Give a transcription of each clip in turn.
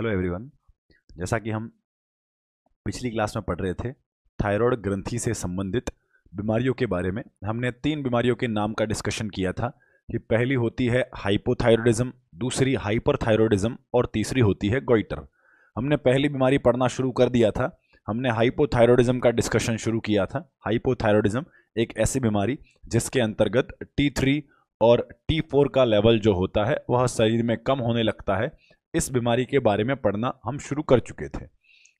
Hello everyone. जैसा कि हम पिछली क्लास में पढ़ रहे थे थायराइड ग्रंथि से संबंधित बीमारियों के बारे में, हमने 3 बीमारियों के नाम का डिस्कशन किया था कि पहली होती है हाइपोथायरॉयडिज्म, दूसरी हाइपरथायरॉयडिज्म और तीसरी होती है गॉइटर। हमने पहली बीमारी पढ़ना शुरू कर दिया था। हमने हाइपोथायरॉयडिज्म का डिस्कशन शुरू किया था। हाइपोथायरॉयडिज्म एक ऐसी बीमारी जिसके अंतर्गत T3 और T4 का लेवल जो होता है वह शरीर में कम होने लगता है। इस बीमारी के बारे में पढ़ना हम शुरू कर चुके थे।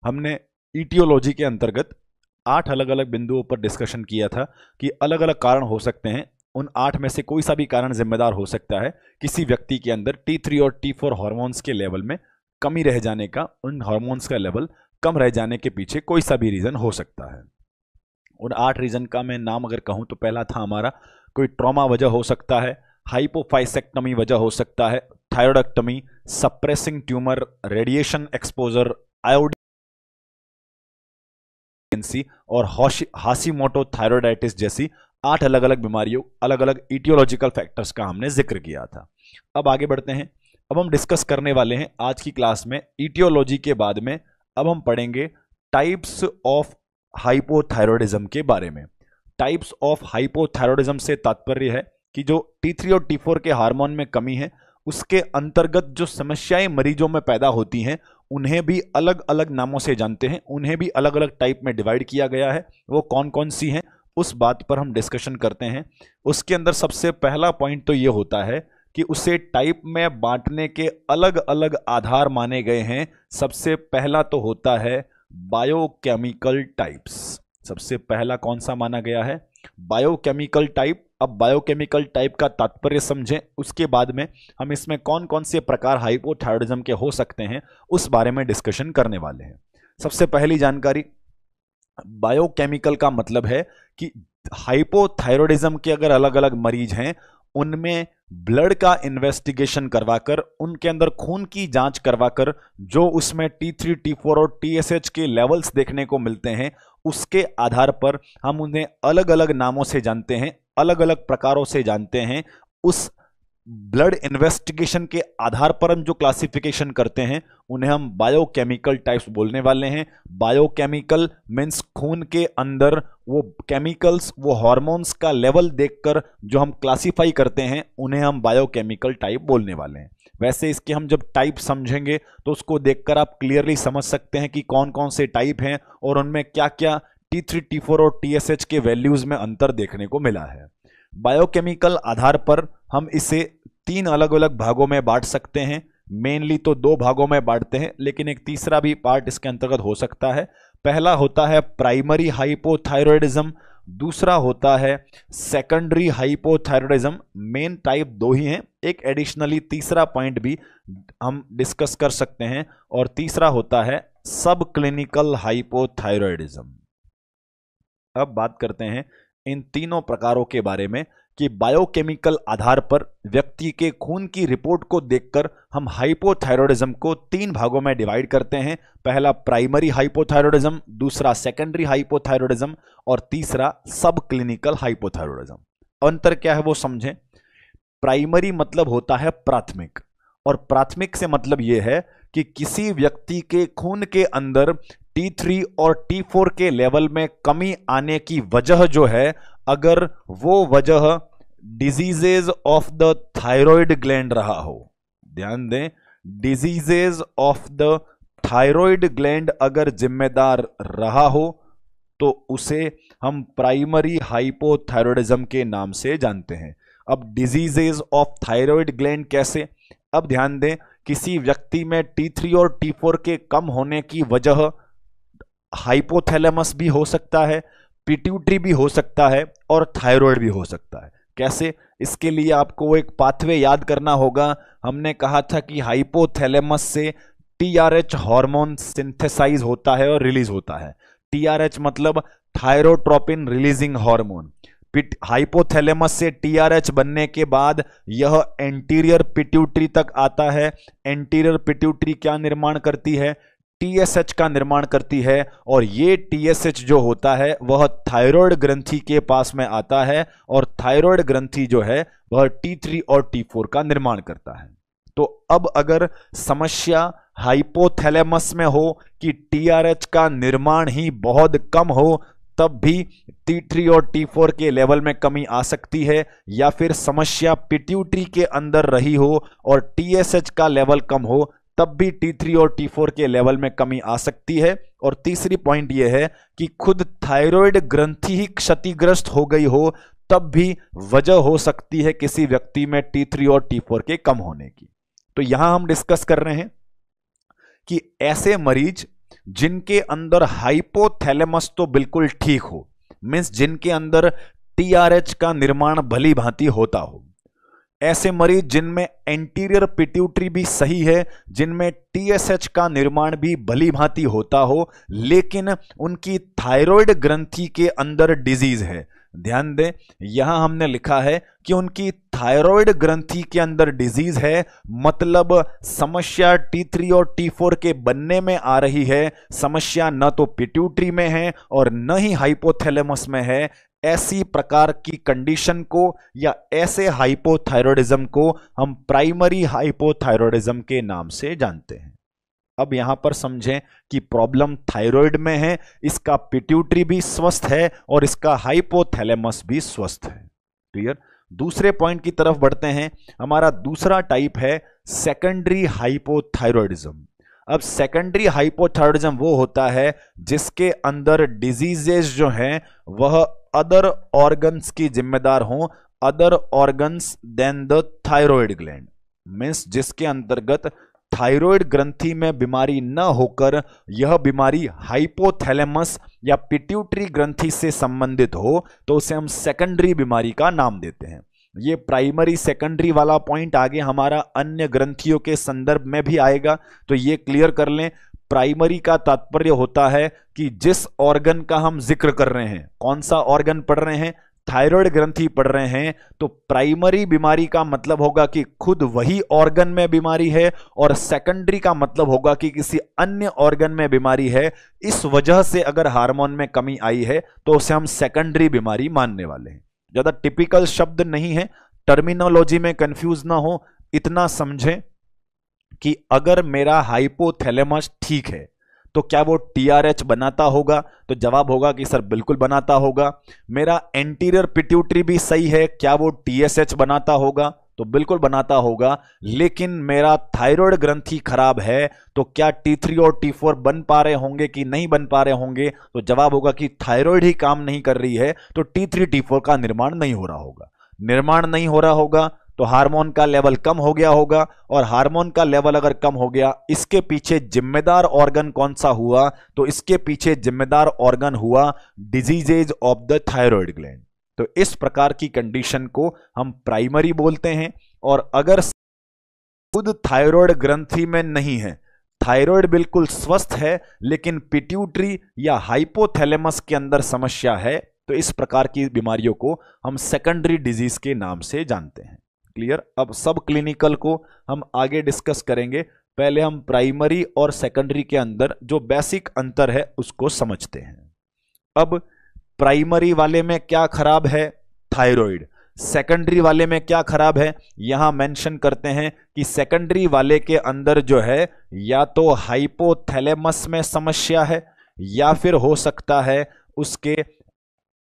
हमने ईटियोलॉजी के अंतर्गत 8 अलग अलग बिंदुओं पर डिस्कशन किया था कि अलग अलग कारण हो सकते हैं। उन 8 में से कोई सा भी कारण जिम्मेदार हो सकता है किसी व्यक्ति के अंदर T3 और T4 हार्मोन्स के लेवल में कमी रह जाने का। उन हार्मोन्स का लेवल कम रह जाने के पीछे कोई सा भी रीजन हो सकता है। उन 8 रीजन का मैं नाम अगर कहूं तो पहला था हमारा कोई ट्रॉमा वजह हो सकता है, हाइपोफाइसेक्टमी वजह हो सकता है, thyroidectomy, suppressing tumour, radiation exposure, iodine और हाशिमोटो थायरॉयडाइटिस जैसी 8 अलग अलग बीमारियों, अलग अलग ईटियोलॉजिकल फैक्टर्स का हमने जिक्र किया था। अब आगे बढ़ते हैं। अब हम डिस्कस करने वाले हैं आज की क्लास में ईटियोलॉजी के बाद में अब हम पढ़ेंगे टाइप्स ऑफ हाइपोथायरॉयडिज्म के बारे में। टाइप्स ऑफ हाइपोथायरॉयडिज्म से तात्पर्य है कि जो T3 और T4 के हार्मोन में कमी है उसके अंतर्गत जो समस्याएं मरीजों में पैदा होती हैं उन्हें भी अलग अलग नामों से जानते हैं, उन्हें भी अलग अलग टाइप में डिवाइड किया गया है। वो कौन कौन सी हैं उस बात पर हम डिस्कशन करते हैं। उसके अंदर सबसे पहला पॉइंट तो ये होता है कि उसे टाइप में बांटने के अलग अलग आधार माने गए हैं। सबसे पहला तो होता है बायोकेमिकल टाइप्स। सबसे पहला कौन सा माना गया है? Biochemical type. अब बायोकेमिकल टाइप का तात्पर्य समझें, उसके बाद में हम इसमें कौन कौन से प्रकार हाइपोथायरॉयडिज्म के हो सकते हैं उस बारे में डिस्कशन करने वाले हैं। सबसे पहली जानकारी, बायोकेमिकल का मतलब है कि हाइपोथायरॉयडिज्म के अगर अलग अलग मरीज हैं उनमें ब्लड का इन्वेस्टिगेशन करवाकर, उनके अंदर खून की जांच करवाकर जो उसमें T3, T4 और TSH के लेवल्स देखने को मिलते हैं उसके आधार पर हम उन्हें अलग अलग नामों से जानते हैं, अलग अलग प्रकारों से जानते हैं। उस ब्लड इन्वेस्टिगेशन के आधार पर हम जो क्लासिफिकेशन करते हैं उन्हें हम बायोकेमिकल टाइप्स बोलने वाले हैं। बायोकेमिकल मीन्स खून के अंदर वो केमिकल्स, वो हार्मोन्स का लेवल देखकर जो हम क्लासिफाई करते हैं उन्हें हम बायोकेमिकल टाइप बोलने वाले हैं। वैसे इसके हम जब टाइप समझेंगे तो उसको देखकर आप क्लियरली समझ सकते हैं कि कौन कौन से टाइप हैं और उनमें क्या क्या T3, T4 और TSH के वैल्यूज में अंतर देखने को मिला है। बायोकेमिकल आधार पर हम इसे 3 अलग अलग भागों में बांट सकते हैं। मेनली तो 2 भागों में बांटते हैं, लेकिन एक तीसरा भी पार्ट इसके अंतर्गत हो सकता है। पहला होता है प्राइमरी हाइपोथायरॉयडिज्म, दूसरा होता है सेकेंडरी हाइपोथायरॉयडिज्म। मेन टाइप 2 ही हैं, एक एडिशनली तीसरा पॉइंट भी हम डिस्कस कर सकते हैं और तीसरा होता है सब क्लिनिकल हाइपोथायरॉयडिज्म। अब बात करते हैं इन तीनों प्रकारों के बारे में कि बायोकेमिकल आधार पर व्यक्ति के खून की रिपोर्ट को देखकर हम हाइपोथायरॉयडिज्म को 3 भागों में डिवाइड करते हैं। पहला प्राइमरी हाइपोथायरॉयडिज्म, दूसरा सेकेंडरी हाइपोथायरॉयडिज्म और तीसरा सब क्लिनिकल हाइपोथायरॉयडिज्म। अंतर क्या है वो समझें। प्राइमरी मतलब होता है प्राथमिक, और प्राथमिक से मतलब यह है कि किसी व्यक्ति के खून के अंदर T3 और T4 के लेवल में कमी आने की वजह जो है, अगर वो वजह diseases of the thyroid gland रहा हो, ध्यान दें, diseases of the thyroid gland अगर जिम्मेदार रहा हो तो उसे हम प्राइमरी हाइपोथायरॉयडिज्म के नाम से जानते हैं। अब डिजीजेज ऑफ थायराइड ग्लैंड कैसे? अब ध्यान दें, किसी व्यक्ति में T3 और T4 के कम होने की वजह हाइपोथैलेमस भी हो सकता है, पिट्यूटरी भी हो सकता है और थायराइड भी हो सकता है। कैसे? इसके लिए आपको एक पाथवे याद करना होगा। हमने कहा था कि हाइपोथैलेमस से TRH हार्मोन सिंथेसाइज होता है और रिलीज होता है। TRH मतलब थायरोट्रोपिन रिलीजिंग हार्मोन। हाइपोथैलेमस से TRH बनने के बाद यह एंटीरियर पिट्यूटरी तक आता है। एंटीरियर पिट्यूटरी क्या निर्माण करती है? TSH का निर्माण करती है, और ये TSH जो होता है वह थायराइड ग्रंथि के पास में आता है और थायराइड ग्रंथि जो है वह T3 और T4 का निर्माण करता है। तो अब अगर समस्या हाइपोथैलेमस में हो कि टीआरएच का निर्माण ही बहुत कम हो, तब भी T3 और T4 के लेवल में कमी आ सकती है, या फिर समस्या पिट्यूटरी के अंदर रही हो और TSH का लेवल कम हो, तब भी T3 और T4 के लेवल में कमी आ सकती है। और तीसरी पॉइंट यह है कि खुद थायराइड ग्रंथि ही क्षतिग्रस्त हो गई हो, तब भी वजह हो सकती है किसी व्यक्ति में T3 और T4 के कम होने की। तो यहां हम डिस्कस कर रहे हैं कि ऐसे मरीज जिनके अंदर हाइपोथैलेमस तो बिल्कुल ठीक हो, मींस जिनके अंदर टीआरएच का निर्माण भली भांति होता हो, ऐसे मरीज जिनमें एंटीरियर पिट्यूटरी भी सही है, जिनमें टीएसएच का निर्माण भी भली भांति होता हो, लेकिन उनकी थायराइड ग्रंथि के अंदर डिजीज है। ध्यान दें, यहां हमने लिखा है कि उनकी थायराइड ग्रंथि के अंदर डिजीज है, मतलब समस्या T3 और T4 के बनने में आ रही है, समस्या न तो पिट्यूटरी में है और न ही हाइपोथैलेमस में है। ऐसी प्रकार की कंडीशन को या ऐसे हाइपोथायरॉयडिज्म को हम प्राइमरी हाइपोथायरॉयडिज्म के नाम से जानते हैं। अब यहां पर समझें कि प्रॉब्लम थायराइड में है, इसका पिट्यूटरी भी स्वस्थ है और इसका हाइपोथैलेमस भी स्वस्थ है। क्लियर? दूसरे पॉइंट की तरफ बढ़ते हैं। हमारा दूसरा टाइप है सेकेंडरी हाइपोथायरॉयडिज्म। अब सेकेंडरी हाइपोथायरॉयडिज्म वो होता है जिसके अंदर डिजीजेस जो हैं वह अदर ऑर्गन्स की जिम्मेदार हों, other organs than the thyroid gland, means जिसके अंतर्गत थायराइड ग्रंथि में बीमारी न होकर यह बीमारी हाइपोथैलेमस या पिट्यूटरी ग्रंथि से संबंधित हो, तो उसे हम सेकेंडरी बीमारी का नाम देते हैं। ये प्राइमरी सेकेंडरी वाला पॉइंट आगे हमारा अन्य ग्रंथियों के संदर्भ में भी आएगा, तो ये क्लियर कर लें। प्राइमरी का तात्पर्य होता है कि जिस ऑर्गन का हम जिक्र कर रहे हैं, कौन सा ऑर्गन पढ़ रहे हैं, थायराइड ग्रंथि पढ़ रहे हैं, तो प्राइमरी बीमारी का मतलब होगा कि खुद वही ऑर्गन में बीमारी है, और सेकेंडरी का मतलब होगा कि किसी अन्य ऑर्गन में बीमारी है। इस वजह से अगर हार्मोन में कमी आई है तो उसे हम सेकेंडरी बीमारी मानने वाले हैं। ज्यादा टिपिकल शब्द नहीं है, टर्मिनोलॉजी में कंफ्यूज ना हो, इतना समझें कि अगर मेरा हाइपोथैलेमस ठीक है तो क्या वो टीआरएच बनाता होगा? तो जवाब होगा कि सर बिल्कुल बनाता होगा। मेरा एंटीरियर पिट्यूटरी भी सही है, क्या वो टीएसएच बनाता होगा? तो बिल्कुल बनाता होगा। लेकिन मेरा थायराइड ग्रंथि खराब है, तो क्या T3 और T4 बन पा रहे होंगे कि नहीं बन पा रहे होंगे? तो जवाब होगा कि थायराइड ही काम नहीं कर रही है, तो T3 T4 का निर्माण नहीं हो रहा होगा। निर्माण नहीं हो रहा होगा तो हार्मोन का लेवल कम हो गया होगा, और हार्मोन का लेवल अगर कम हो गया, इसके पीछे जिम्मेदार ऑर्गन कौन सा हुआ? तो इसके पीछे जिम्मेदार ऑर्गन हुआ diseases of the thyroid gland. तो इस प्रकार की कंडीशन को हम प्राइमरी बोलते हैं। और अगर खुद थायराइड ग्रंथि में नहीं है, थायराइड बिल्कुल स्वस्थ है, लेकिन पिट्यूटरी या हाइपोथैलेमस के अंदर समस्या है, तो इस प्रकार की बीमारियों को हम सेकेंडरी डिजीज के नाम से जानते हैं। क्लियर? अब सब क्लिनिकल को हम आगे डिस्कस करेंगे। पहले हम प्राइमरी और सेकेंडरी के अंदर जो बेसिक अंतर है उसको समझते हैं। अब प्राइमरी वाले में क्या खराब है? थायराइड। सेकेंडरी वाले में क्या खराब है? यहां मेंशन करते हैं कि सेकेंडरी वाले के अंदर जो है या तो हाइपोथैलेमस में समस्या है, या फिर हो सकता है उसके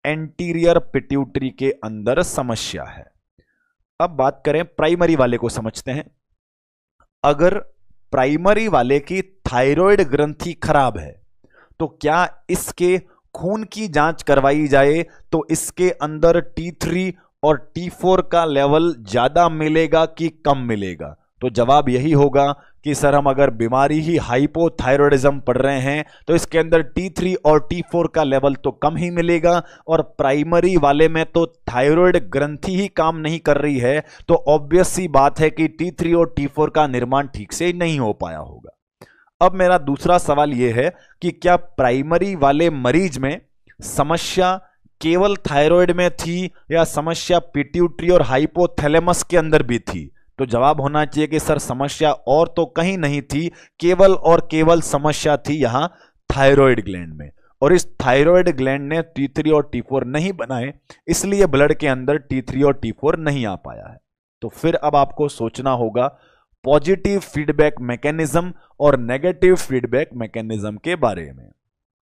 एंटीरियर पिट्यूटरी के अंदर समस्या है। अब बात करें प्राइमरी वाले को समझते हैं। अगर प्राइमरी वाले की थायराइड ग्रंथि खराब है तो क्या इसके खून की जांच करवाई जाए तो इसके अंदर T3 और T4 का लेवल ज्यादा मिलेगा कि कम मिलेगा? तो जवाब यही होगा कि सर हम अगर बीमारी ही हाइपोथायरॉयडिज्म पढ़ रहे हैं तो इसके अंदर T3 और T4 का लेवल तो कम ही मिलेगा, और प्राइमरी वाले में तो थायराइड ग्रंथि ही काम नहीं कर रही है, तो ऑब्वियस सी बात है कि T3 और T4 का निर्माण ठीक से नहीं हो पाया होगा। अब मेरा दूसरा सवाल यह है कि क्या प्राइमरी वाले मरीज में समस्या केवल थायराइड में थी या समस्या पिट्यूटरी और हाइपोथैलेमस के अंदर भी थी? तो जवाब होना चाहिए कि सर समस्या और तो कहीं नहीं थी, केवल और केवल समस्या थी यहां थायराइड ग्लैंड में, और इस थायराइड ग्लैंड ने T3 और T4 नहीं बनाए, इसलिए ब्लड के अंदर T3 और T4 नहीं आ पाया है। तो फिर अब आपको सोचना होगा पॉजिटिव फीडबैक मैकेनिज्म और नेगेटिव फीडबैक मैकेनिज्म के बारे में।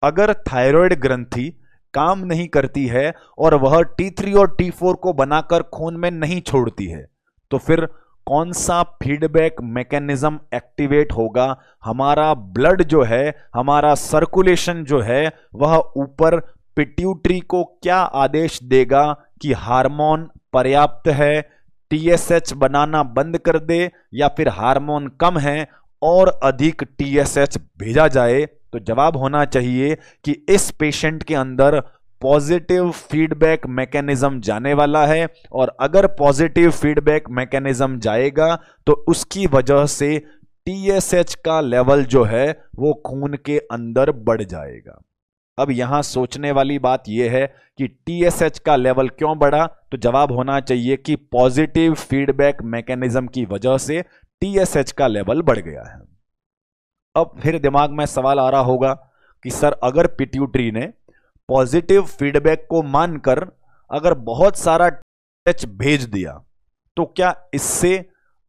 अगर थायराइड ग्रंथि काम नहीं करती है और वह T3 और T4 को बनाकर खून में नहीं छोड़ती है, तो फिर कौन सा फीडबैक मैकेनिज्म एक्टिवेट होगा? हमारा ब्लड जो है, हमारा सर्कुलेशन जो है, वह ऊपर पिट्यूटरी को क्या आदेश देगा कि हार्मोन पर्याप्त है, TSH बनाना बंद कर दे, या फिर हार्मोन कम है और अधिक TSH भेजा जाए? तो जवाब होना चाहिए कि इस पेशेंट के अंदर पॉजिटिव फीडबैक मैकेनिज्म जाने वाला है, और अगर पॉजिटिव फीडबैक मैकेनिज्म जाएगा तो उसकी वजह से TSH का लेवल जो है वो खून के अंदर बढ़ जाएगा। अब यहां सोचने वाली बात यह है कि TSH का लेवल क्यों बढ़ा? तो जवाब होना चाहिए कि पॉजिटिव फीडबैक मैकेनिज्म की वजह से TSH का लेवल बढ़ गया है। अब फिर दिमाग में सवाल आ रहा होगा कि सर, अगर पिट्यूटरी ने पॉजिटिव फीडबैक को मानकर अगर बहुत सारा TSH भेज दिया, तो क्या इससे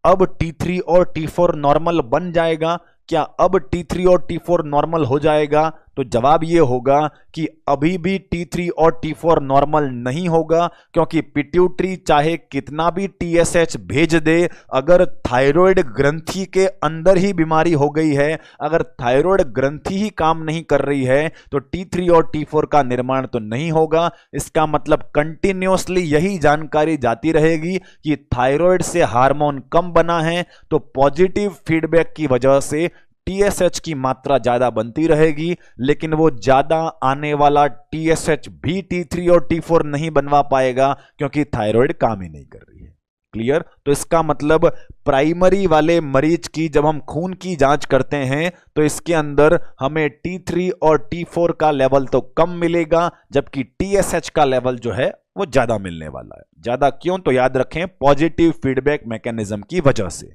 अब T3 और T4 नॉर्मल बन जाएगा? क्या अब T3 और T4 नॉर्मल हो जाएगा? तो जवाब यह होगा कि अभी भी T3 और T4 नॉर्मल नहीं होगा, क्योंकि पिट्यूटरी चाहे कितना भी TSH भेज दे, अगर थायराइड ग्रंथि के अंदर ही बीमारी हो गई है, अगर थायराइड ग्रंथि ही काम नहीं कर रही है, तो T3 और T4 का निर्माण तो नहीं होगा। इसका मतलब कंटिन्यूअसली यही जानकारी जाती रहेगी कि थायराइड से हार्मोन कम बना है, तो पॉजिटिव फीडबैक की वजह से TSH की मात्रा ज्यादा बनती रहेगी, लेकिन वो ज्यादा आने वाला TSH भी T3 और T4 नहीं बनवा पाएगा, क्योंकि थायराइड काम ही नहीं कर रही है। क्लियर? तो इसका मतलब प्राइमरी वाले मरीज की जब हम खून की जांच करते हैं तो इसके अंदर हमें T3 और T4 का लेवल तो कम मिलेगा, जबकि TSH का लेवल जो है वो ज्यादा मिलने वाला है। ज्यादा क्यों? तो याद रखें, पॉजिटिव फीडबैक मैकेनिज्म की वजह से।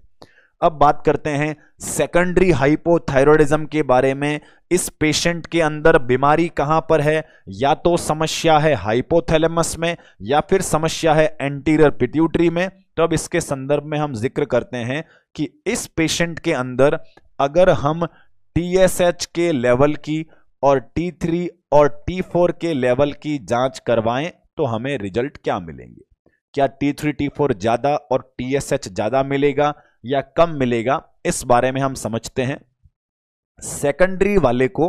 अब बात करते हैं सेकेंडरी हाइपोथायरॉयडिज्म के बारे में। इस पेशेंट के अंदर बीमारी कहां पर है? या तो समस्या है हाइपोथैलेमस में, या फिर समस्या है एंटीरियर पिट्यूटरी में। तो अब इसके संदर्भ में हम जिक्र करते हैं कि इस पेशेंट के अंदर अगर हम TSH के लेवल की और T3 और T4 के लेवल की जांच करवाएं तो हमें रिजल्ट क्या मिलेंगे? क्या T3 T4 ज्यादा और TSH ज्यादा मिलेगा या कम मिलेगा? इस बारे में हम समझते हैं। सेकेंडरी वाले को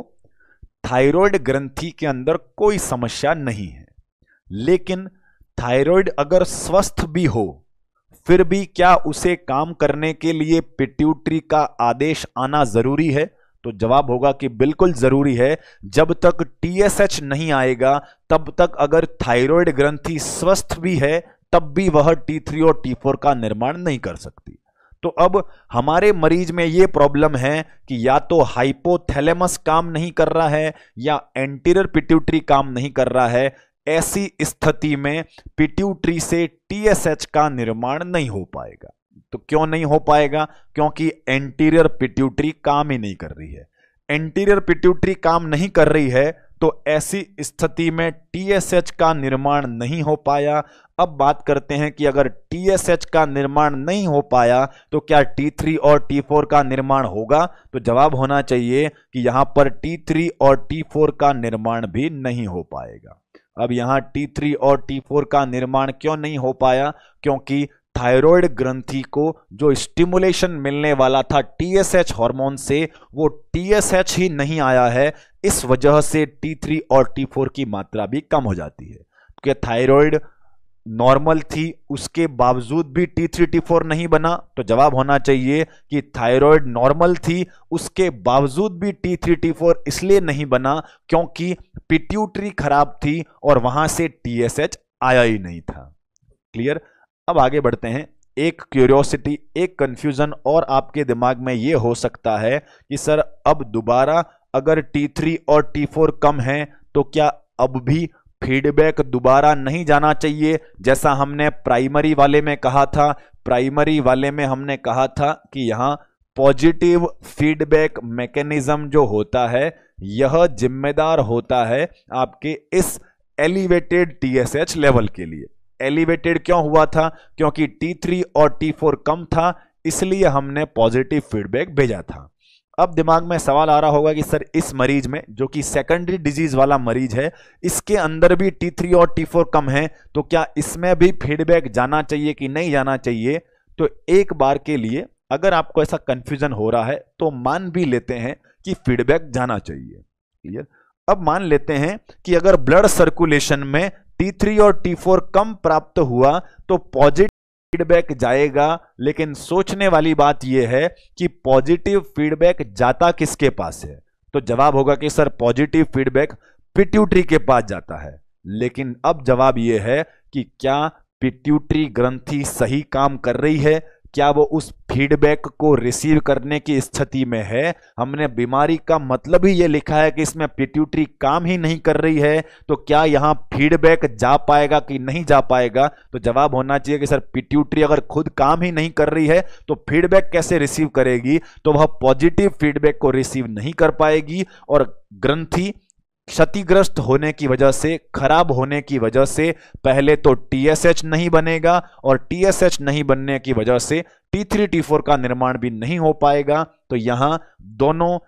थायराइड ग्रंथि के अंदर कोई समस्या नहीं है, लेकिन थायराइड अगर स्वस्थ भी हो, फिर भी क्या उसे काम करने के लिए पिट्यूटरी का आदेश आना जरूरी है? तो जवाब होगा कि बिल्कुल जरूरी है। जब तक TSH नहीं आएगा, तब तक अगर थायराइड ग्रंथि स्वस्थ भी है, तब भी वह T3 और T4 का निर्माण नहीं कर सकती। तो अब हमारे मरीज में यह प्रॉब्लम है कि या तो हाइपोथैलेमस काम नहीं कर रहा है या एंटीरियर पिट्यूटरी काम नहीं कर रहा है। ऐसी स्थिति में पिट्यूटरी से TSH का निर्माण नहीं हो पाएगा। तो क्यों नहीं हो पाएगा? क्योंकि एंटीरियर पिट्यूटरी काम ही नहीं कर रही है। एंटीरियर पिट्यूटरी काम नहीं कर रही है, तो ऐसी स्थिति में TSH का निर्माण नहीं हो पाया। अब बात करते हैं कि अगर TSH का निर्माण नहीं हो पाया तो क्या T3 और T4 का निर्माण होगा? तो जवाब होना चाहिए कि यहां पर T3 और T4 का निर्माण भी नहीं हो पाएगा। अब यहां T3 और T4 का निर्माण क्यों नहीं हो पाया? क्योंकि थायराइड ग्रंथि को जो स्टिमुलेशन मिलने वाला था TSH हार्मोन से, वो TSH ही नहीं आया है। इस वजह से T3 और T4 की मात्रा भी कम हो जाती है। क्योंकि थायराइड नॉर्मल थी, उसके बावजूद भी T3 T4 नहीं बना। तो जवाब होना चाहिए कि थायराइड नॉर्मल थी, उसके बावजूद भी T3 T4 इसलिए नहीं बना क्योंकि पिट्यूटरी खराब थी और वहां से TSH आया ही नहीं था। क्लियर? अब आगे बढ़ते हैं। एक क्यूरियोसिटी, एक कंफ्यूजन और आपके दिमाग में यह हो सकता है कि सर, अब दोबारा अगर T3 और T4 कम है तो क्या अब भी फीडबैक दोबारा नहीं जाना चाहिए? जैसा हमने प्राइमरी वाले में कहा था। प्राइमरी वाले में हमने कहा था कि यहां पॉजिटिव फीडबैक मैकेनिज्म जो होता है, यह जिम्मेदार होता है आपके इस एलिवेटेड TSH लेवल के लिए। एलिवेटेड क्यों हुआ था? क्योंकि T3 और T4 कम था, इसलिए हमने पॉजिटिव फीडबैक भेजा था। अब दिमाग में सवाल आ रहा होगा कि सर इस मरीज में, जो कि सेकेंडरी डिजीज वाला मरीज है, इसके अंदर भी T3 और T4 कम है, तो क्या इसमें भी फीडबैक जाना चाहिए कि नहीं जाना चाहिए? तो एक बार के लिए अगर आपको ऐसा कंफ्यूजन हो रहा है तो मान भी लेते हैं कि फीडबैक जाना चाहिए। क्लियर? अब मान लेते हैं कि अगर ब्लड सर्कुलेशन में T3 और T4 कम प्राप्त हुआ तो पॉजिटिव फीडबैक जाएगा, लेकिन सोचने वाली बात यह है कि पॉजिटिव फीडबैक जाता किसके पास है? तो जवाब होगा कि सर पॉजिटिव फीडबैक पिट्यूटरी के पास जाता है। लेकिन अब जवाब यह है कि क्या पिट्यूटरी ग्रंथि सही काम कर रही है? क्या वो उस फीडबैक को रिसीव करने की स्थिति में है? हमने बीमारी का मतलब ही ये लिखा है कि इसमें पिट्यूटरी काम ही नहीं कर रही है, तो क्या यहां फीडबैक जा पाएगा कि नहीं जा पाएगा? तो जवाब होना चाहिए कि सर पिट्यूटरी अगर खुद काम ही नहीं कर रही है तो फीडबैक कैसे रिसीव करेगी? तो वह पॉजिटिव फीडबैक को रिसीव नहीं कर पाएगी और ग्रंथि क्षतिग्रस्त होने की वजह से, खराब होने की वजह से पहले तो TSH नहीं बनेगा और TSH नहीं बनने की वजह से T3 T4 का निर्माण भी नहीं हो पाएगा। तो यहां दोनों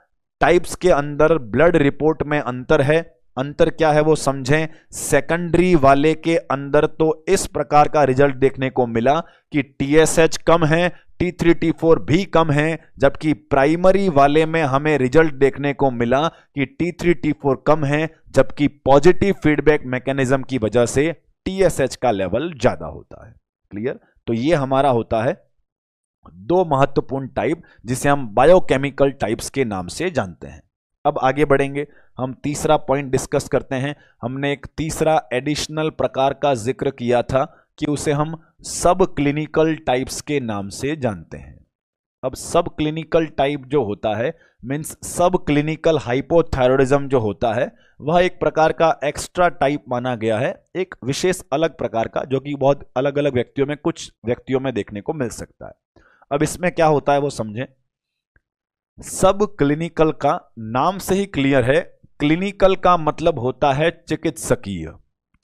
टाइप्स के अंदर ब्लड रिपोर्ट में अंतर है। अंतर क्या है वो समझें। सेकेंडरी वाले के अंदर तो इस प्रकार का रिजल्ट देखने को मिला कि TSH कम है, T3 T4 भी कम है, जबकि प्राइमरी वाले में हमें रिजल्ट देखने को मिला कि T3 T4 कम है, जबकि पॉजिटिव फीडबैक मैकेनिज्म की वजह से TSH का लेवल ज्यादा होता है। क्लियर? तो ये हमारा होता है दो महत्वपूर्ण टाइप, जिसे हम बायोकेमिकल टाइप्स के नाम से जानते हैं। अब आगे बढ़ेंगे, हम तीसरा पॉइंट डिस्कस करते हैं। हमने एक तीसरा एडिशनल प्रकार का जिक्र किया था कि उसे हम सब क्लिनिकल टाइप्स के नाम से जानते हैं। अब सब क्लिनिकल टाइप जो होता है मींस सब क्लिनिकल हाइपोथायरॉयडिज्म जो होता है वह एक प्रकार का एक्स्ट्रा टाइप माना गया है, एक विशेष अलग प्रकार का, जो कि बहुत अलग अलग व्यक्तियों में, कुछ व्यक्तियों में देखने को मिल सकता है। अब इसमें क्या होता है वो समझें। सब क्लिनिकल का नाम से ही क्लियर है, क्लिनिकल का मतलब होता है चिकित्सकीय।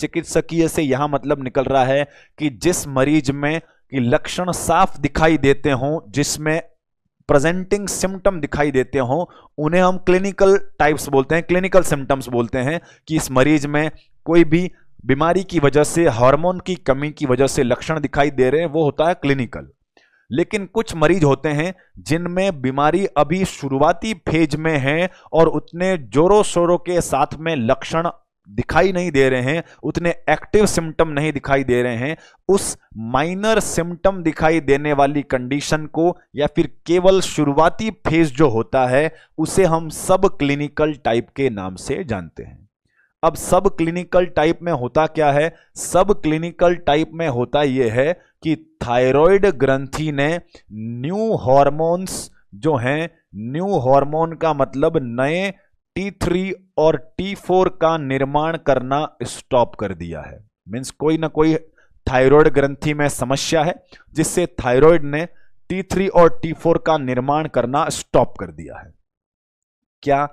चिकित्सकीय से यहां मतलब निकल रहा है कि जिस मरीज में कि लक्षण साफ दिखाई देते हों, जिसमें प्रेजेंटिंग सिम्टम दिखाई देते हों, उन्हें हम क्लिनिकल टाइप्स बोलते हैं, क्लिनिकल सिम्टम्स बोलते हैं। कि इस मरीज में कोई भी बीमारी की वजह से, हार्मोन की कमी की वजह से लक्षण दिखाई दे रहे हैं, वो होता है क्लिनिकल। लेकिन कुछ मरीज होते हैं जिनमें बीमारी अभी शुरुआती फेज में है और उतने जोरों शोरों के साथ में लक्षण दिखाई नहीं दे रहे हैं, उतने एक्टिव सिम्टम नहीं दिखाई दे रहे हैं। उस माइनर सिम्टम दिखाई देने वाली कंडीशन को, या फिर केवल शुरुआती फेज जो होता है, उसे हम सब क्लिनिकल टाइप के नाम से जानते हैं। अब सब क्लिनिकल टाइप में होता क्या है? सब क्लिनिकल टाइप में होता यह है कि थायराइड ग्रंथि ने न्यू हार्मोन्स जो हैं, न्यू हार्मोन का मतलब नए T3 और T4 का निर्माण करना स्टॉप कर दिया है। मींस कोई ना कोई थायराइड ग्रंथि में समस्या है जिससे थायराइड ने T3 और T4 का निर्माण करना स्टॉप कर दिया है। क्या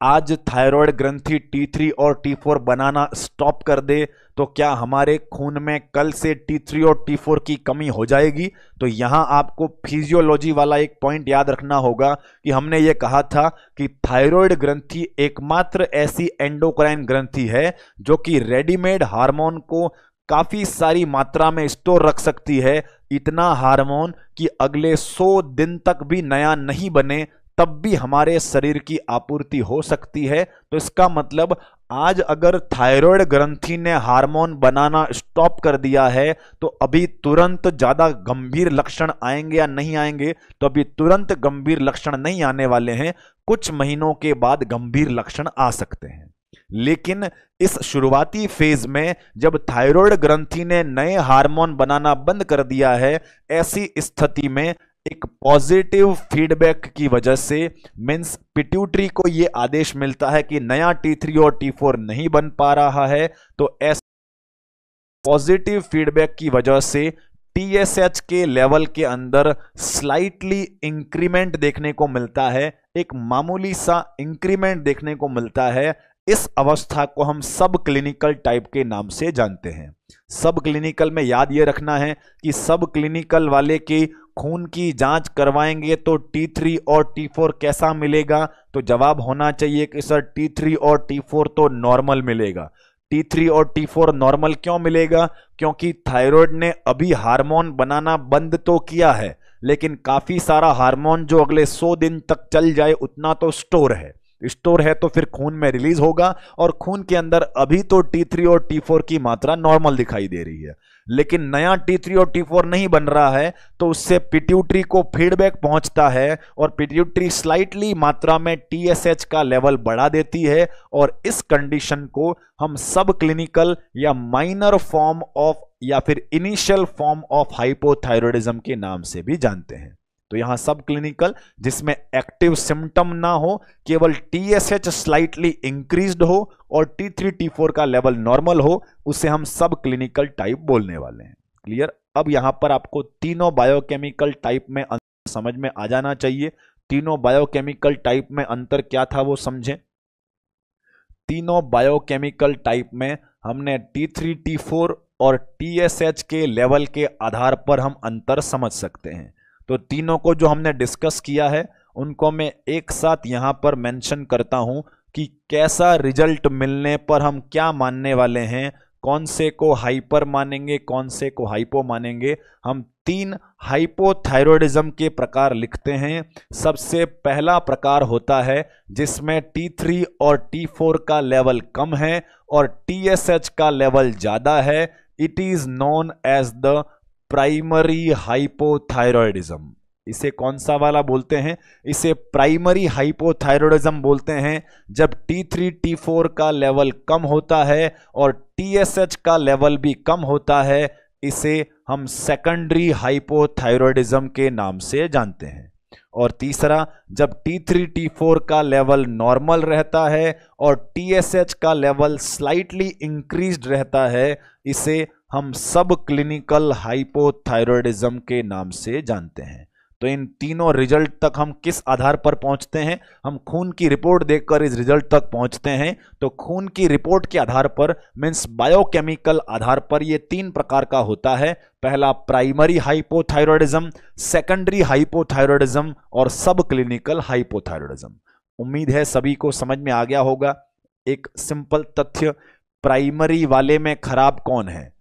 आज थायराइड ग्रंथि T3 और T4 बनाना स्टॉप कर दे तो क्या हमारे खून में कल से T3 और T4 की कमी हो जाएगी? तो यहां आपको फिजियोलॉजी वाला एक पॉइंट याद रखना होगा कि हमने ये कहा था कि थायराइड ग्रंथि एकमात्र ऐसी एंडोक्राइन ग्रंथि है जो कि रेडीमेड हार्मोन को काफी सारी मात्रा में स्टोर रख सकती है। इतना हार्मोन कि अगले 100 दिन तक भी नया नहीं बने तब भी हमारे शरीर की आपूर्ति हो सकती है। तो इसका मतलब आज अगर थायराइड ग्रंथि ने हार्मोन बनाना स्टॉप कर दिया है तो अभी तुरंत ज्यादा गंभीर लक्षण आएंगे या नहीं आएंगे? तो अभी तुरंत गंभीर लक्षण नहीं आने वाले हैं, कुछ महीनों के बाद गंभीर लक्षण आ सकते हैं। लेकिन इस शुरुआती फेज में जब थायराइड ग्रंथि ने नए हार्मोन बनाना बंद कर दिया है, ऐसी स्थिति में एक पॉजिटिव फीडबैक की वजह से मींस पिट्यूटरी को यह आदेश मिलता है कि नया T3 और T4 नहीं बन पा रहा है। तो ऐसे पॉजिटिव फीडबैक की वजह से TSH के लेवल के अंदर स्लाइटली इंक्रीमेंट देखने को मिलता है, एक मामूली सा इंक्रीमेंट देखने को मिलता है। इस अवस्था को हम सब क्लिनिकल टाइप के नाम से जानते हैं। सब क्लिनिकल में याद ये रखना है कि सब क्लिनिकल वाले की खून की जांच करवाएंगे तो T3 और T4 कैसा मिलेगा? तो जवाब होना चाहिए कि सर T3 और T4 तो नॉर्मल मिलेगा। T3 और T4 नॉर्मल क्यों मिलेगा? क्योंकि थायराइड ने अभी हार्मोन बनाना बंद तो किया है, लेकिन काफी सारा हार्मोन जो अगले 100 दिन तक चल जाए उतना तो स्टोर है तो फिर खून में रिलीज होगा, और खून के अंदर अभी तो T3 और T4 की मात्रा नॉर्मल दिखाई दे रही है, लेकिन नया T3 और T4 नहीं बन रहा है, तो उससे पिट्यूटरी को फीडबैक पहुंचता है और पिट्यूटरी स्लाइटली मात्रा में TSH का लेवल बढ़ा देती है, और इस कंडीशन को हम सब क्लिनिकल या माइनर फॉर्म ऑफ या फिर इनिशियल फॉर्म ऑफ हाइपोथायरॉयडिज्म के नाम से भी जानते हैं। तो यहां सब क्लिनिकल जिसमें एक्टिव सिम्टम ना हो, केवल TSH स्लाइटली इंक्रीज्ड हो और T3 T4 का लेवल नॉर्मल हो, उसे हम सब क्लिनिकल टाइप बोलने वाले हैं। क्लियर? अब यहां पर आपको तीनों बायोकेमिकल टाइप में अंतर समझ में आ जाना चाहिए। तीनों बायोकेमिकल टाइप में अंतर क्या था वो समझें। तीनों बायोकेमिकल टाइप में हमने T3 T4 और TSH के लेवल के आधार पर हम अंतर समझ सकते हैं। तो तीनों को जो हमने डिस्कस किया है उनको मैं एक साथ यहां पर मेंशन करता हूं कि कैसा रिजल्ट मिलने पर हम क्या मानने वाले हैं, कौन से को हाइपर मानेंगे, कौन से को हाइपो मानेंगे। हम 3 हाइपोथायरॉयडिज्म के प्रकार लिखते हैं। सबसे पहला प्रकार होता है जिसमें T3 और T4 का लेवल कम है और TSH का लेवल ज्यादा है। It is known as the primary hypothyroidism. इसे कौन सा वाला बोलते हैं? इसे प्राइमरी हाइपोथायरॉयडिज्म बोलते हैं। जब T3 T4 का लेवल कम होता है और TSH का लेवल भी कम होता है, इसे हम सेकेंडरी हाइपोथायरॉयडिज्म के नाम से जानते हैं। और तीसरा, जब T3 T4 का लेवल नॉर्मल रहता है और TSH का लेवल स्लाइटली इंक्रीज्ड रहता है, इसे हम सब क्लिनिकल हाइपोथायरॉयडिज्म के नाम से जानते हैं। तो इन तीनों रिजल्ट तक हम किस आधार पर पहुंचते हैं? हम खून की रिपोर्ट देखकर इस रिजल्ट तक पहुंचते हैं। तो खून की रिपोर्ट के आधार पर मींस बायोकेमिकल आधार पर ये 3 प्रकार का होता है। पहला प्राइमरी हाइपोथायरॉयडिज्म, सेकेंडरी हाइपोथायरॉयडिज्म और सब क्लिनिकल हाइपोथायरॉयडिज्म। उम्मीद है सभी को समझ में आ गया होगा। एक सिंपल तथ्य, प्राइमरी वाले में खराब कौन है?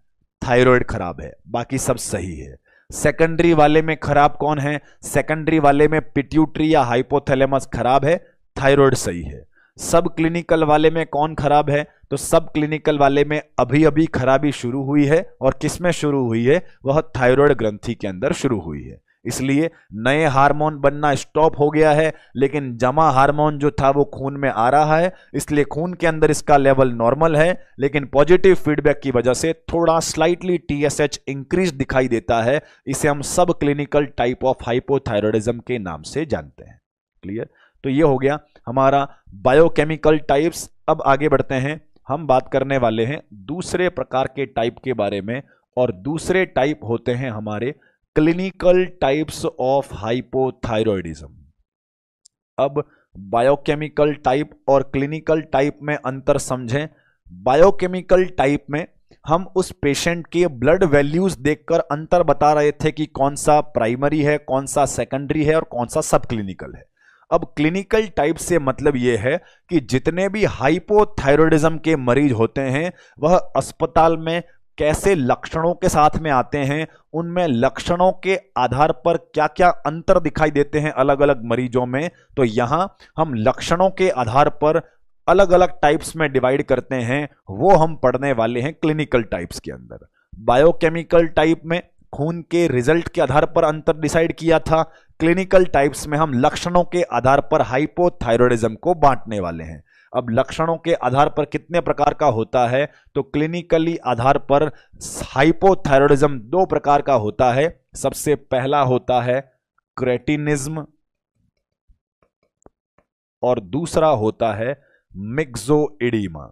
थायराइड खराब है, बाकी सब सही है। सेकेंडरी वाले में खराब कौन है? सेकेंडरी वाले में पिट्यूटरी या हाइपोथैलेमस खराब है, थायराइड सही है। सब क्लिनिकल वाले में कौन खराब है? तो सब क्लिनिकल वाले में अभी अभी खराबी शुरू हुई है, और किसमें शुरू हुई है? वह थायराइड ग्रंथि के अंदर शुरू हुई है। इसलिए नए हार्मोन बनना स्टॉप हो गया है, लेकिन जमा हार्मोन जो था वो खून में आ रहा है, इसलिए खून के अंदर इसका लेवल नॉर्मल है, लेकिन पॉजिटिव फीडबैक की वजह से थोड़ा स्लाइटली TSH इंक्रीज दिखाई देता है। इसे हम सब क्लिनिकल टाइप ऑफ हाइपोथायरॉयडिज्म के नाम से जानते हैं। क्लियर? तो ये हो गया हमारा बायोकेमिकल टाइप्स। अब आगे बढ़ते हैं, हम बात करने वाले हैं दूसरे प्रकार के टाइप के बारे में, और दूसरे टाइप होते हैं हमारे क्लिनिकल टाइप्स ऑफ हाइपोथायरॉयडिज्म। अब बायोकेमिकल टाइप और क्लिनिकल टाइप में अंतर समझें। बायोकेमिकल टाइप में हम उस पेशेंट के ब्लड वैल्यूज देखकर अंतर बता रहे थे कि कौन सा प्राइमरी है, कौन सा सेकेंडरी है और कौन सा सब क्लिनिकल है। अब क्लिनिकल टाइप से मतलब यह है कि जितने भी हाइपोथायरॉयडिज्म के मरीज होते हैं वह अस्पताल में कैसे लक्षणों के साथ में आते हैं, उनमें लक्षणों के आधार पर क्या क्या अंतर दिखाई देते हैं अलग अलग मरीजों में। तो यहां हम लक्षणों के आधार पर अलग अलग टाइप्स में डिवाइड करते हैं, वो हम पढ़ने वाले हैं क्लिनिकल टाइप्स के अंदर। बायोकेमिकल टाइप में खून के रिजल्ट के आधार पर अंतर डिसाइड किया था। क्लिनिकल टाइप्स में हम लक्षणों के आधार पर हाइपोथायरॉयडिज्म को बांटने वाले हैं। अब लक्षणों के आधार पर कितने प्रकार का होता है? तो क्लिनिकली आधार पर हाइपोथायरॉयडिज्म 2 प्रकार का होता है। सबसे पहला होता है क्रेटिनिज्म और दूसरा होता है मिक्सोइडीमा।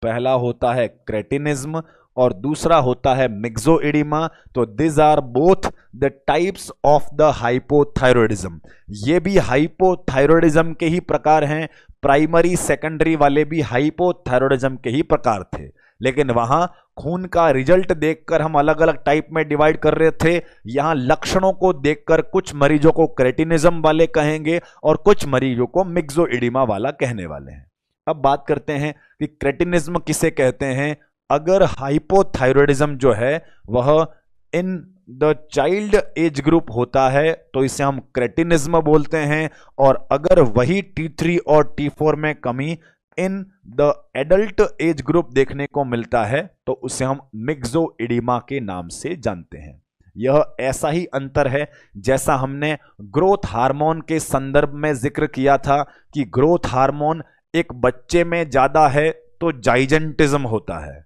पहला होता है क्रेटिनिज्म और दूसरा होता है मिक्सोइडीमा। तो this are both the types of the hypothyroidism. ये भी हाइपोथायरॉयडिज्म के ही प्रकार हैं। प्राइमरी सेकेंडरी वाले भी हाइपोथायरॉयडिज्म के ही प्रकार थे, लेकिन वहां खून का रिजल्ट देखकर हम अलग अलग टाइप में डिवाइड कर रहे थे। यहां लक्षणों को देखकर कुछ मरीजों को क्रेटिनिज्म वाले कहेंगे और कुछ मरीजों को मिक्सोइडिमा वाला कहने वाले हैं। अब बात करते हैं कि क्रेटिनिज्म किसे कहते हैं। अगर हाइपोथायरॉयडिज्म जो है वह in the child age group होता है तो इसे हम क्रेटिनिज्म बोलते हैं, और अगर वही T3 और T4 में कमी in the adult age group देखने को मिलता है तो उसे हम मिक्सोइडिमा के नाम से जानते हैं। यह ऐसा ही अंतर है जैसा हमने ग्रोथ हार्मोन के संदर्भ में जिक्र किया था कि ग्रोथ हार्मोन एक बच्चे में ज्यादा है तो जाइजेंटिज्म होता है,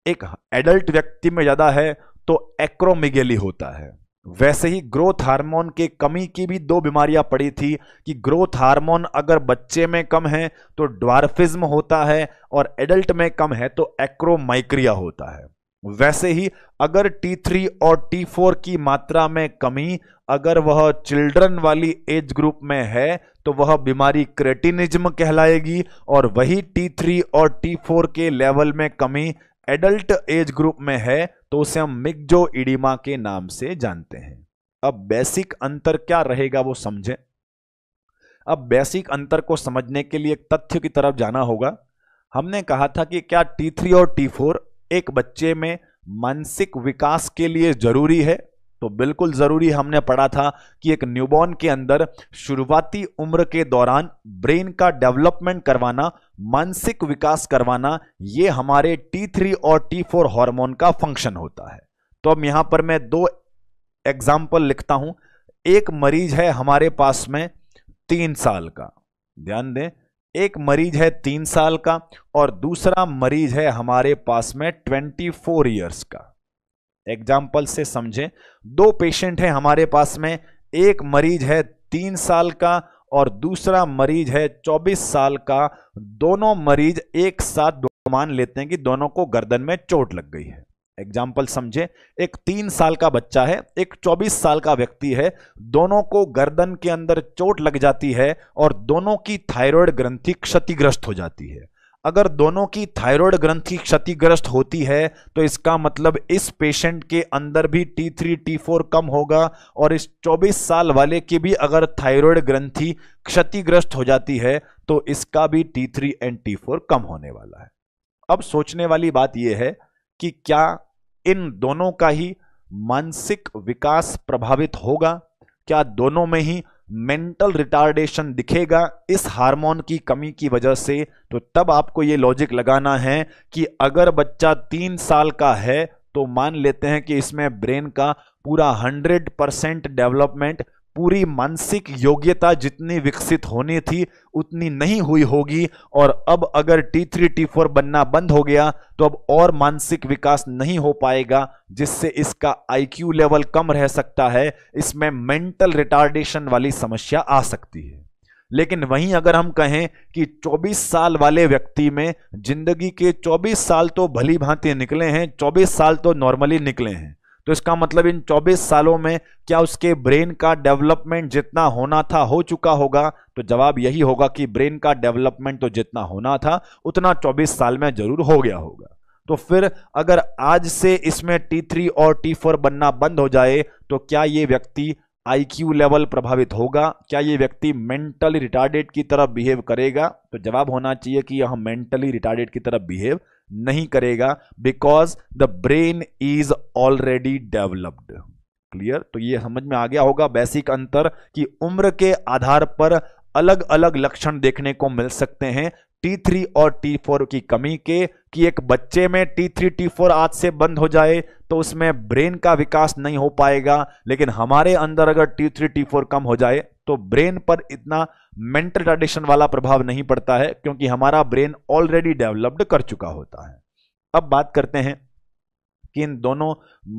एक एडल्ट व्यक्ति में ज्यादा है तो एक्रोमेगेली होता है। वैसे ही ग्रोथ हार्मोन के कमी की भी दो बीमारियां पड़ी थी कि ग्रोथ हार्मोन अगर बच्चे में कम है तो ड्वार्फिज्म होता है और एडल्ट में कम है तो एक्रोमाइक्रिया होता है। वैसे ही अगर T3 और T4 की मात्रा में कमी अगर वह चिल्ड्रन वाली एज ग्रुप में है तो वह बीमारी क्रेटिनिज्म कहलाएगी, और वही T3 और T4 के लेवल में कमी एडल्ट एज ग्रुप में है तो उसे हम मिक्सोइडिमा के नाम से जानते हैं। अब बेसिक अंतर क्या रहेगा वो समझें। अब बेसिक अंतर को समझने के लिए एक तथ्य की तरफ जाना होगा। हमने कहा था कि क्या T3 और T4 एक बच्चे में मानसिक विकास के लिए जरूरी है, तो बिल्कुल जरूरी। हमने पढ़ा था कि एक न्यूबॉर्न के अंदर शुरुआती उम्र के दौरान ब्रेन का डेवलपमेंट करवाना, मानसिक विकास करवाना, यह हमारे T3 और T4 हार्मोन का फंक्शन होता है। तो अब यहां पर मैं दो एग्जाम्पल लिखता हूं। एक मरीज है हमारे पास में 3 साल का, ध्यान दें, एक मरीज है 3 साल का और दूसरा मरीज है हमारे पास में 24 इयर्स का। एग्जाम्पल से समझें, दो पेशेंट हैं हमारे पास में, एक मरीज है 3 साल का और दूसरा मरीज है 24 साल का। दोनों मरीज एक साथ मान लेते हैं कि दोनों को गर्दन में चोट लग गई है। एग्जाम्पल समझे, एक 3 साल का बच्चा है, एक 24 साल का व्यक्ति है, दोनों को गर्दन के अंदर चोट लग जाती है और दोनों की थायराइड ग्रंथि क्षतिग्रस्त हो जाती है। अगर दोनों की थायराइड ग्रंथि क्षतिग्रस्त होती है तो इसका मतलब इस पेशेंट के अंदर भी T3 T4 कम होगा, और इस 24 साल वाले की भी अगर थायराइड ग्रंथि क्षतिग्रस्त हो जाती है तो इसका भी T3 एंड T4 कम होने वाला है। अब सोचने वाली बात यह है कि क्या इन दोनों का ही मानसिक विकास प्रभावित होगा, क्या दोनों में ही मेंटल रिटार्डेशन दिखेगा इस हार्मोन की कमी की वजह से। तो तब आपको यह लॉजिक लगाना है कि अगर बच्चा 3 साल का है तो मान लेते हैं कि इसमें ब्रेन का पूरा 100% डेवलपमेंट, पूरी मानसिक योग्यता जितनी विकसित होनी थी उतनी नहीं हुई होगी, और अब अगर T3 T4 बनना बंद हो गया तो अब और मानसिक विकास नहीं हो पाएगा, जिससे इसका IQ लेवल कम रह सकता है, इसमें मेंटल रिटार्डेशन वाली समस्या आ सकती है। लेकिन वहीं अगर हम कहें कि 24 साल वाले व्यक्ति में जिंदगी के 24 साल तो भली भांति निकले हैं, 24 साल तो नॉर्मली निकले हैं, तो इसका मतलब इन 24 सालों में क्या उसके ब्रेन का डेवलपमेंट जितना होना था हो चुका होगा। तो जवाब यही होगा कि ब्रेन का डेवलपमेंट तो जितना होना था उतना 24 साल में जरूर हो गया होगा। तो फिर अगर आज से इसमें T3 और T4 बनना बंद हो जाए तो क्या ये व्यक्ति IQ लेवल प्रभावित होगा, क्या ये व्यक्ति मेंटली रिटार्डेड की तरफ बिहेव करेगा। तो जवाब होना चाहिए कि यह मेंटली रिटार्डेड की तरफ बिहेव नहीं करेगा, because the brain is already developed. Clear. तो ये समझ में आ गया होगा बेसिक अंतर कि उम्र के आधार पर अलग अलग लक्षण देखने को मिल सकते हैं T3 और T4 की कमी के, कि एक बच्चे में T3 T4 आज से बंद हो जाए तो उसमें ब्रेन का विकास नहीं हो पाएगा, लेकिन हमारे अंदर अगर T3 T4 कम हो जाए तो ब्रेन पर इतना मेंटल रिटार्डेशन वाला प्रभाव नहीं पड़ता है, क्योंकि हमारा ब्रेन ऑलरेडी डेवलप्ड कर चुका होता है। अब बात करते हैं कि इन दोनों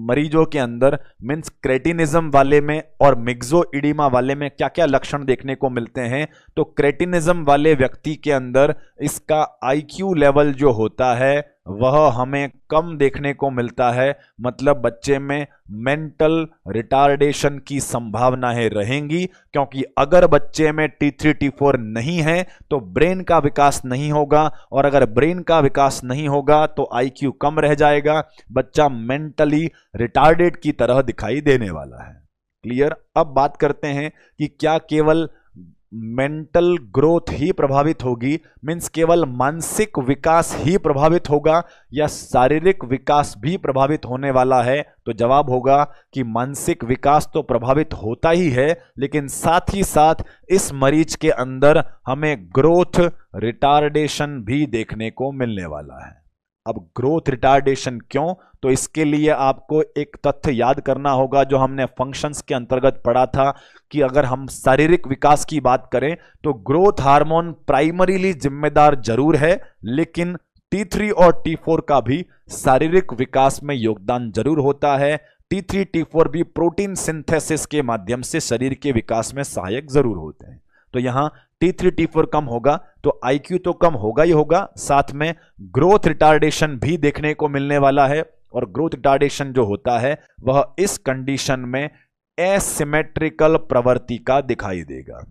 मरीजों के अंदर मींस क्रेटिनिज्म वाले में और मिक्सोइडिमा वाले में क्या क्या लक्षण देखने को मिलते हैं। तो क्रेटिनिज्म वाले व्यक्ति के अंदर इसका IQ लेवल जो होता है वह हमें कम देखने को मिलता है, मतलब बच्चे में मेंटल रिटार्डेशन की संभावनाएं रहेंगी, क्योंकि अगर बच्चे में T3 T4 नहीं है तो ब्रेन का विकास नहीं होगा, और अगर ब्रेन का विकास नहीं होगा तो IQ कम रह जाएगा, बच्चा मेंटली रिटार्डेड की तरह दिखाई देने वाला है। क्लियर। अब बात करते हैं कि क्या केवल मेंटल ग्रोथ ही प्रभावित होगी, मींस केवल मानसिक विकास ही प्रभावित होगा, या शारीरिक विकास भी प्रभावित होने वाला है? तो जवाब होगा कि मानसिक विकास तो प्रभावित होता ही है, लेकिन साथ ही साथ इस मरीज के अंदर हमें ग्रोथ रिटार्डेशन भी देखने को मिलने वाला है। अब ग्रोथ रिटार्डेशन क्यों? तो इसके लिए आपको एक तथ्य याद करना होगा जो हमने फंक्शंस के अंतर्गत पढ़ा था, कि अगर हम शारीरिक विकास की बात करें तो ग्रोथ हार्मोन प्राइमरीली जिम्मेदार जरूर है, लेकिन T3 और T4 का भी शारीरिक विकास में योगदान जरूर होता है। T3 T4 भी प्रोटीन सिंथेसिस के माध्यम से शरीर के विकास में सहायक जरूर होते हैं। तो यहां T3 T4 कम होगा तो IQ तो कम होगा ही होगा, साथ में ग्रोथ रिटार्डेशन भी देखने को मिलने वाला है, और ग्रोथ रिटार्डेशन जो होता है वह इस कंडीशन में एसिमेट्रिकल प्रवृत्ति का दिखाई देगा।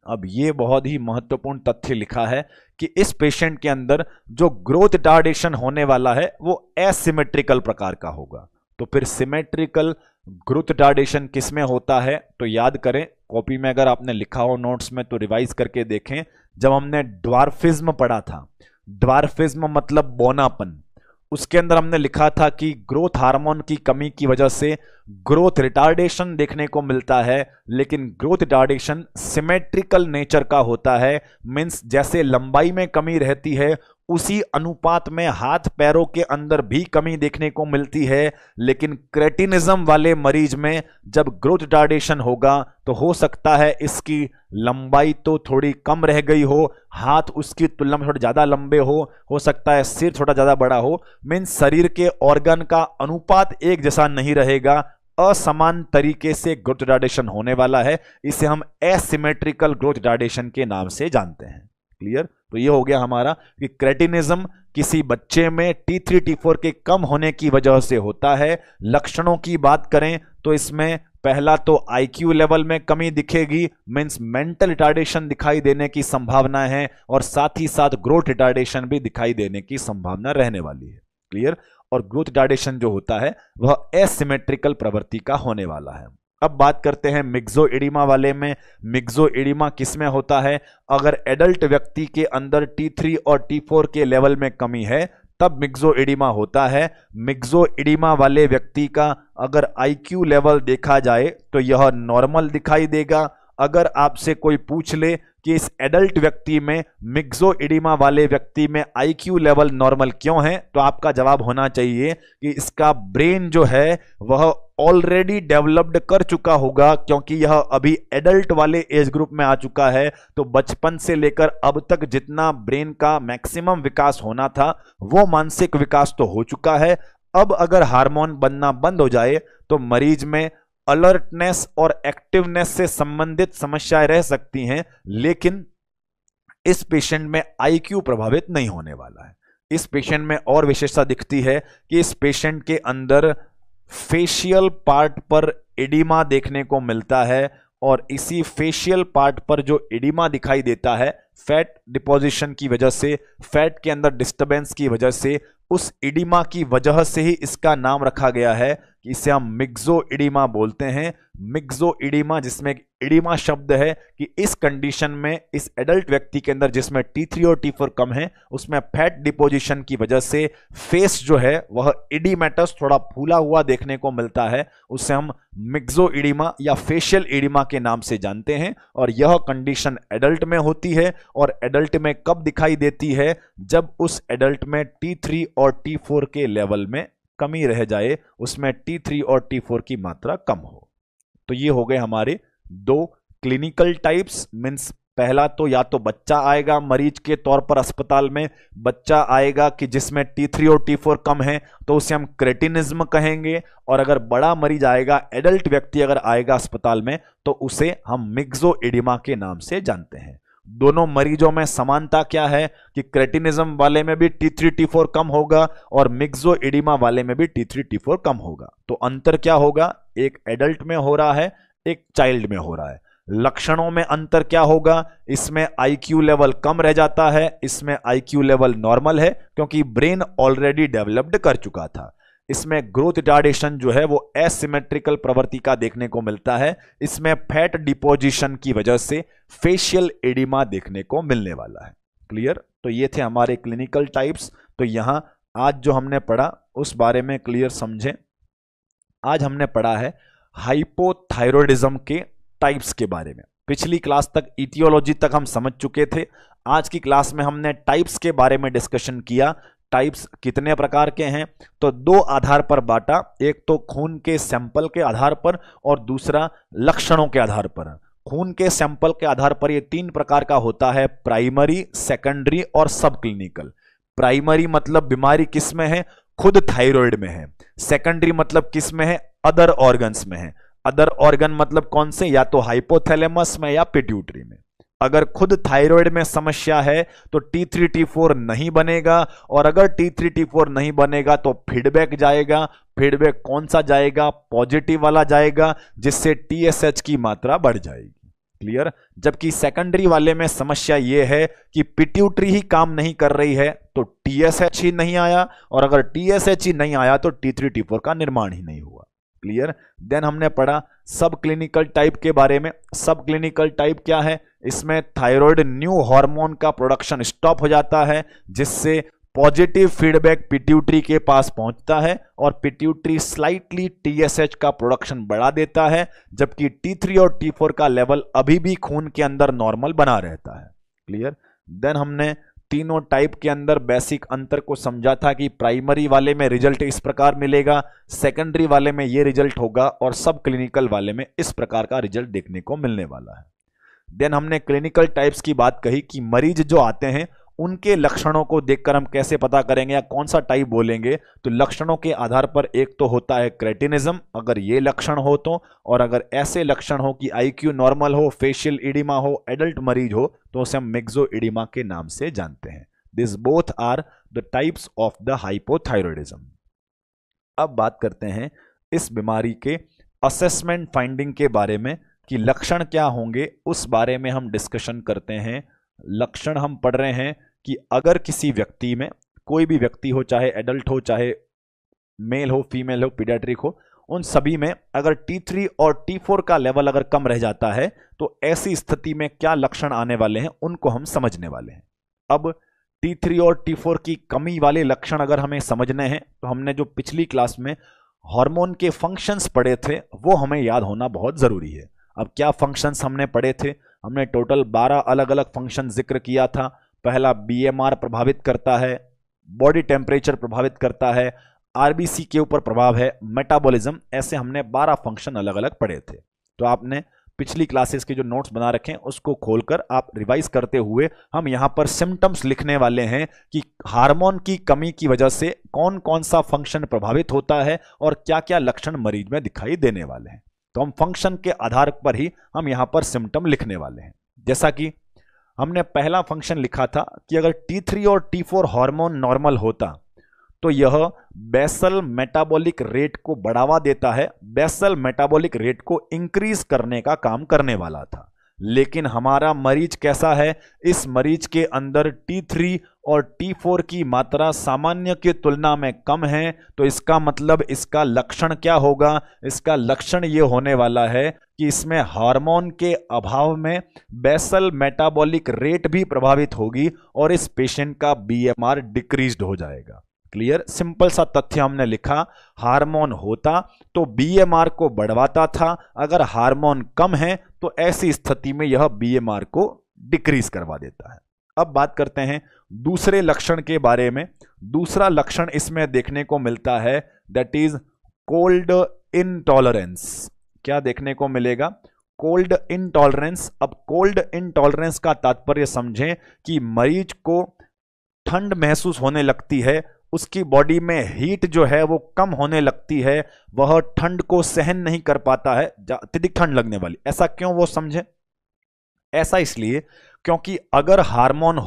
अब ये बहुत ही महत्वपूर्ण तथ्य लिखा है कि इस पेशेंट के अंदर जो ग्रोथ रिटार्डेशन होने वाला है वो एसिमेट्रिकल प्रकार का होगा। तो फिर सिमेट्रिकल ग्रोथ रिटार्डेशन किसमें होता है? तो याद करें, कॉपी में अगर आपने लिखा हो नोट्स में तो रिवाइज करके देखें। जब हमने ड्वार्फिज्म पढ़ा था, ड्वार्फिज्म मतलब बौनापन, उसके अंदर हमने लिखा था कि ग्रोथ हार्मोन की कमी की वजह से ग्रोथ रिटार्डेशन देखने को मिलता है, लेकिन ग्रोथ रिटार्डेशन सिमेट्रिकल नेचर का होता है। मींस जैसे लंबाई में कमी रहती है उसी अनुपात में हाथ पैरों के अंदर भी कमी देखने को मिलती है, लेकिन क्रेटिनिज्म वाले मरीज में जब ग्रोथ रिटार्डेशन होगा तो हो सकता है इसकी लंबाई तो थोड़ी कम रह गई हो, हाथ उसकी तुलना में थोड़ा ज्यादा लंबे हो सकता है सिर थोड़ा ज्यादा बड़ा हो। मीन्स शरीर के ऑर्गन का अनुपात एक जैसा नहीं रहेगा, असमान तरीके से ग्रोथ रिटार्डेशन होने वाला है। इसे हम एसिमेट्रिकल ग्रोथ रिटार्डेशन के नाम से जानते हैं। क्लियर। तो ये हो गया हमारा कि क्रेटिनिज्म किसी बच्चे में T3 T4 के कम होने की वजह से होता है। लक्षणों की बात करें तो इसमें पहला तो IQ लेवल में कमी दिखेगी, मींस मेंटल रिटार्डेशन दिखाई देने की संभावना है, और साथ ही साथ ग्रोथ रिटार्डेशन भी दिखाई देने की संभावना रहने वाली है। क्लियर। और ग्रोथ रिटार्डेशन जो होता है वह एसिमेट्रिकल प्रवृत्ति का होने वाला है। अब बात करते हैं मिक्सोइडिमा वाले में। मिक्सोइडिमा किसमें होता है? अगर एडल्ट व्यक्ति के अंदर T3 और T4 के लेवल में कमी है तब मिक्सोइडिमा होता है। मिक्सोइडिमा वाले व्यक्ति का अगर IQ लेवल देखा जाए तो यह नॉर्मल दिखाई देगा। अगर आपसे कोई पूछ ले कि इस एडल्ट व्यक्ति में, मिक्सोइडिमा वाले व्यक्ति में IQ लेवल नॉर्मल क्यों है, तो आपका जवाब होना चाहिए कि इसका ब्रेन जो है वह ऑलरेडी डेवलप्ड कर चुका होगा, क्योंकि यह अभी एडल्ट वाले एज ग्रुप में आ चुका है। तो बचपन से लेकर अब तक जितना ब्रेन का मैक्सिमम विकास होना था वो मानसिक विकास तो हो चुका है। अब अगर हार्मोन बनना बंद हो जाए तो मरीज में अलर्टनेस और एक्टिवनेस से संबंधित समस्याएं रह सकती हैं, लेकिन इस पेशेंट में IQ प्रभावित नहीं होने वाला है। इस पेशेंट में और विशेषता दिखती है कि इस पेशेंट के अंदर फेशियल पार्ट पर एडिमा देखने को मिलता है, और इसी फेशियल पार्ट पर जो एडिमा दिखाई देता है फैट डिपोजिशन की वजह से, फैट के अंदर डिस्टर्बेंस की वजह से, उस एडिमा की वजह से ही इसका नाम रखा गया है कि इसे हम मिक्सोइडिमा बोलते हैं। मिक्सोइडिमा जिसमें एक एडिमा शब्द है कि इस कंडीशन में इस एडल्ट व्यक्ति के अंदर जिसमें T3 और T4 कम है उसमें फैट डिपोजिशन की वजह से फेस जो है वह एडिमेटस थोड़ा फूला हुआ देखने को मिलता है। उसे हम मिक्सोइडिमा या फेशियल एडिमा के नाम से जानते हैं, और यह कंडीशन एडल्ट में होती है। और एडल्ट में कब दिखाई देती है? जब उस एडल्ट में T3 और T4 के लेवल में कमी रह जाए, उसमें T3 और T4 की मात्रा कम हो। तो ये हो गए हमारे दो क्लिनिकल टाइप्स। मींस पहला तो या तो बच्चा आएगा मरीज के तौर पर अस्पताल में, बच्चा आएगा कि जिसमें T3 और T4 कम है तो उसे हम क्रेटिनिज्म कहेंगे, और अगर बड़ा मरीज आएगा, एडल्ट व्यक्ति अगर आएगा अस्पताल में तो उसे हम मिक्सोइडिमा के नाम से जानते हैं। दोनों मरीजों में समानता क्या है कि क्रेटिनिज्म वाले में भी T3 T4 कम होगा और मिक्सो एडिमा वाले में भी T3 T4 कम होगा। तो अंतर क्या होगा, एक एडल्ट में हो रहा है, एक चाइल्ड में हो रहा है। लक्षणों में अंतर क्या होगा, इसमें IQ लेवल कम रह जाता है, इसमें IQ लेवल नॉर्मल है क्योंकि ब्रेन ऑलरेडी डेवलप्ड कर चुका था। इसमें ग्रोथ रिटार्डेशन जो है वो एसिमेट्रिकल प्रवृत्ति का देखने को मिलता है। इसमें फैट डिपोजिशन की वजह से फेशियल एडिमा देखने को मिलने वाला है। क्लियर? तो ये थे हमारे क्लिनिकल टाइप्स। तो यहां आज जो हमने पढ़ा उस बारे में क्लियर समझें। आज हमने पढ़ा है हाइपोथायरॉयडिज्म के टाइप्स के बारे में। पिछली क्लास तक इटियोलॉजी तक हम समझ चुके थे। आज की क्लास में हमने टाइप्स के बारे में डिस्कशन किया। टाइप्स कितने प्रकार के हैं, तो दो आधार पर बांटा, एक तो खून के सैंपल के आधार पर और दूसरा लक्षणों के आधार पर। खून के सैंपल के आधार पर ये तीन प्रकार का होता है, प्राइमरी, सेकेंडरी और सब क्लिनिकल। प्राइमरी मतलब बीमारी किस में है, खुद थायराइड में है। सेकेंडरी मतलब किस में है, अदर ऑर्गन्स में है। अदर ऑर्गन मतलब कौन से, या तो हाइपोथैलेमस में या पिट्यूटरी में। अगर खुद थायराइड में समस्या है तो T3 T4 नहीं बनेगा, और अगर T3 T4 नहीं बनेगा तो फीडबैक जाएगा। फीडबैक कौन सा जाएगा, पॉजिटिव वाला जाएगा, जिससे TSH की मात्रा बढ़ जाएगी। क्लियर? जबकि सेकेंडरी वाले में समस्या यह है कि पिट्यूटरी ही काम नहीं कर रही है तो TSH ही नहीं आया, और अगर TSH ही नहीं आया तो T3 T4 का निर्माण ही नहीं हुआ। क्लियर? देन हमने पढ़ा सब क्लिनिकल टाइप के बारे में। सब क्लिनिकल टाइप क्या है, इसमें थायराइड न्यू हार्मोन का प्रोडक्शन स्टॉप हो जाता है, जिससे पॉजिटिव फीडबैक पिट्यूटरी के पास पहुंचता है और पिट्यूटरी स्लाइटली TSH का प्रोडक्शन बढ़ा देता है, जबकि T3 और T4 का लेवल अभी भी खून के अंदर नॉर्मल बना रहता है। क्लियर? देन हमने तीनों टाइप के अंदर बेसिक अंतर को समझा था कि प्राइमरी वाले में रिजल्ट इस प्रकार मिलेगा, सेकेंडरी वाले में ये रिजल्ट होगा, और सब क्लिनिकल वाले में इस प्रकार का रिजल्ट देखने को मिलने वाला है। देन हमने क्लिनिकल टाइप्स की बात कही कि मरीज जो आते हैं उनके लक्षणों को देखकर हम कैसे पता करेंगे या कौन सा टाइप बोलेंगे, तो लक्षणों के आधार पर एक तो होता है क्रेटिनिज्म, अगर ये लक्षण हो तो, और अगर ऐसे लक्षण हो कि IQ नॉर्मल हो, फेशियल एडिमा हो, एडल्ट मरीज हो, तो उसे हम मिक्सो एडिमा के नाम से जानते हैं। This both are the types of the hypothyroidism. अब बात करते हैं इस बीमारी के असेसमेंट फाइंडिंग के बारे में कि लक्षण क्या होंगे, उस बारे में हम डिस्कशन करते हैं। लक्षण हम पढ़ रहे हैं कि अगर किसी व्यक्ति में, कोई भी व्यक्ति हो, चाहे एडल्ट हो, चाहे मेल हो, फीमेल हो, पीडियाट्रिक हो, उन सभी में अगर T3 और T4 का लेवल अगर कम रह जाता है तो ऐसी स्थिति में क्या लक्षण आने वाले हैं उनको हम समझने वाले हैं। अब T3 और T4 की कमी वाले लक्षण अगर हमें समझने हैं तो हमने जो पिछली क्लास में हार्मोन के फंक्शंस पढ़े थे वो हमें याद होना बहुत जरूरी है। अब क्या फंक्शंस हमने पढ़े थे, हमने टोटल 12 अलग अलग फंक्शन जिक्र किया था। पहला BMR प्रभावित करता है, बॉडी टेम्परेचर प्रभावित करता है, RBC के ऊपर प्रभाव है, मेटाबॉलिज्म, ऐसे हमने 12 फंक्शन अलग अलग पढ़े थे। तो आपने पिछली क्लासेस के जो नोट्स बना रखे हैं उसको खोलकर आप रिवाइज करते हुए हम यहां पर सिम्टम्स लिखने वाले हैं कि हार्मोन की कमी की वजह से कौन कौन सा फंक्शन प्रभावित होता है और क्या क्या लक्षण मरीज में दिखाई देने वाले हैं। तो हम फंक्शन के आधार पर ही हम यहां पर सिम्टम लिखने वाले हैं। जैसा कि हमने पहला फंक्शन लिखा था कि अगर T3 और T4 हार्मोन नॉर्मल होता तो यह बेसल मेटाबॉलिक रेट को बढ़ावा देता है, बेसल मेटाबॉलिक रेट को इंक्रीज करने का काम करने वाला था। लेकिन हमारा मरीज कैसा है, इस मरीज के अंदर T3 और T4 की मात्रा सामान्य की तुलना में कम है। तो इसका मतलब इसका लक्षण क्या होगा, इसका लक्षण ये होने वाला है कि इसमें हार्मोन के अभाव में बेसल मेटाबॉलिक रेट भी प्रभावित होगी और इस पेशेंट का BMR डिक्रीज्ड हो जाएगा। क्लियर? सिंपल सा तथ्य हमने लिखा, हार्मोन होता तो BMR को बढ़वाता था, अगर हार्मोन कम है तो ऐसी स्थिति में यह BMR को डिक्रीज करवा देता है। अब बात करते हैं दूसरे लक्षण के बारे में। दूसरा लक्षण इसमें देखने को मिलता है, दैट इज कोल्ड इनटॉलरेंस। क्या देखने को मिलेगा? Cold intolerance. अब कोल्ड इनटॉलरेंस का तात्पर्य समझें कि मरीज को ठंड महसूस होने लगती है, उसकी बॉडी में हीट जो है वो कम होने लगती है, वह ठंड को सहन नहीं कर पाता है, अत्यधिक ठंड लगने वाली। ऐसा क्यों वो समझे? ऐसा इसलिए क्योंकि अगर हार्मोन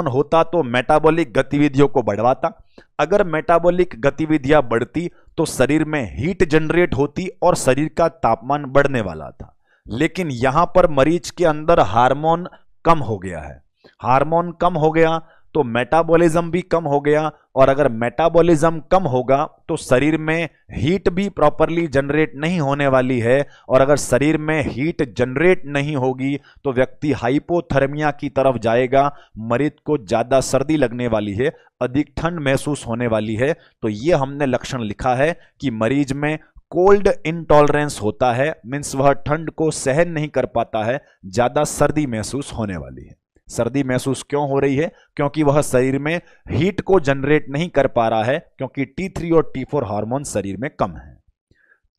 होता तो मेटाबॉलिक गतिविधियों को बढ़वाता, अगर मेटाबॉलिक गतिविधियां बढ़ती तो शरीर में हीट जनरेट होती और शरीर का तापमान बढ़ने वाला था। लेकिन यहां पर मरीज के अंदर हार्मोन कम हो गया है, हार्मोन कम हो गया तो मेटाबॉलिज्म भी कम हो गया, और अगर मेटाबॉलिज्म कम होगा तो शरीर में हीट भी प्रॉपरली जनरेट नहीं होने वाली है, और अगर शरीर में हीट जनरेट नहीं होगी तो व्यक्ति हाइपोथर्मिया की तरफ जाएगा, मरीज को ज्यादा सर्दी लगने वाली है, अधिक ठंड महसूस होने वाली है। तो ये हमने लक्षण लिखा है कि मरीज में कोल्ड इंटॉलरेंस होता है, मीन्स वह ठंड को सहन नहीं कर पाता है, ज्यादा सर्दी महसूस होने वाली है। सर्दी महसूस क्यों हो रही है? क्योंकि वह शरीर में हीट को जनरेट नहीं कर पा रहा है, क्योंकि T3 और T4 हार्मोन शरीर में कम है।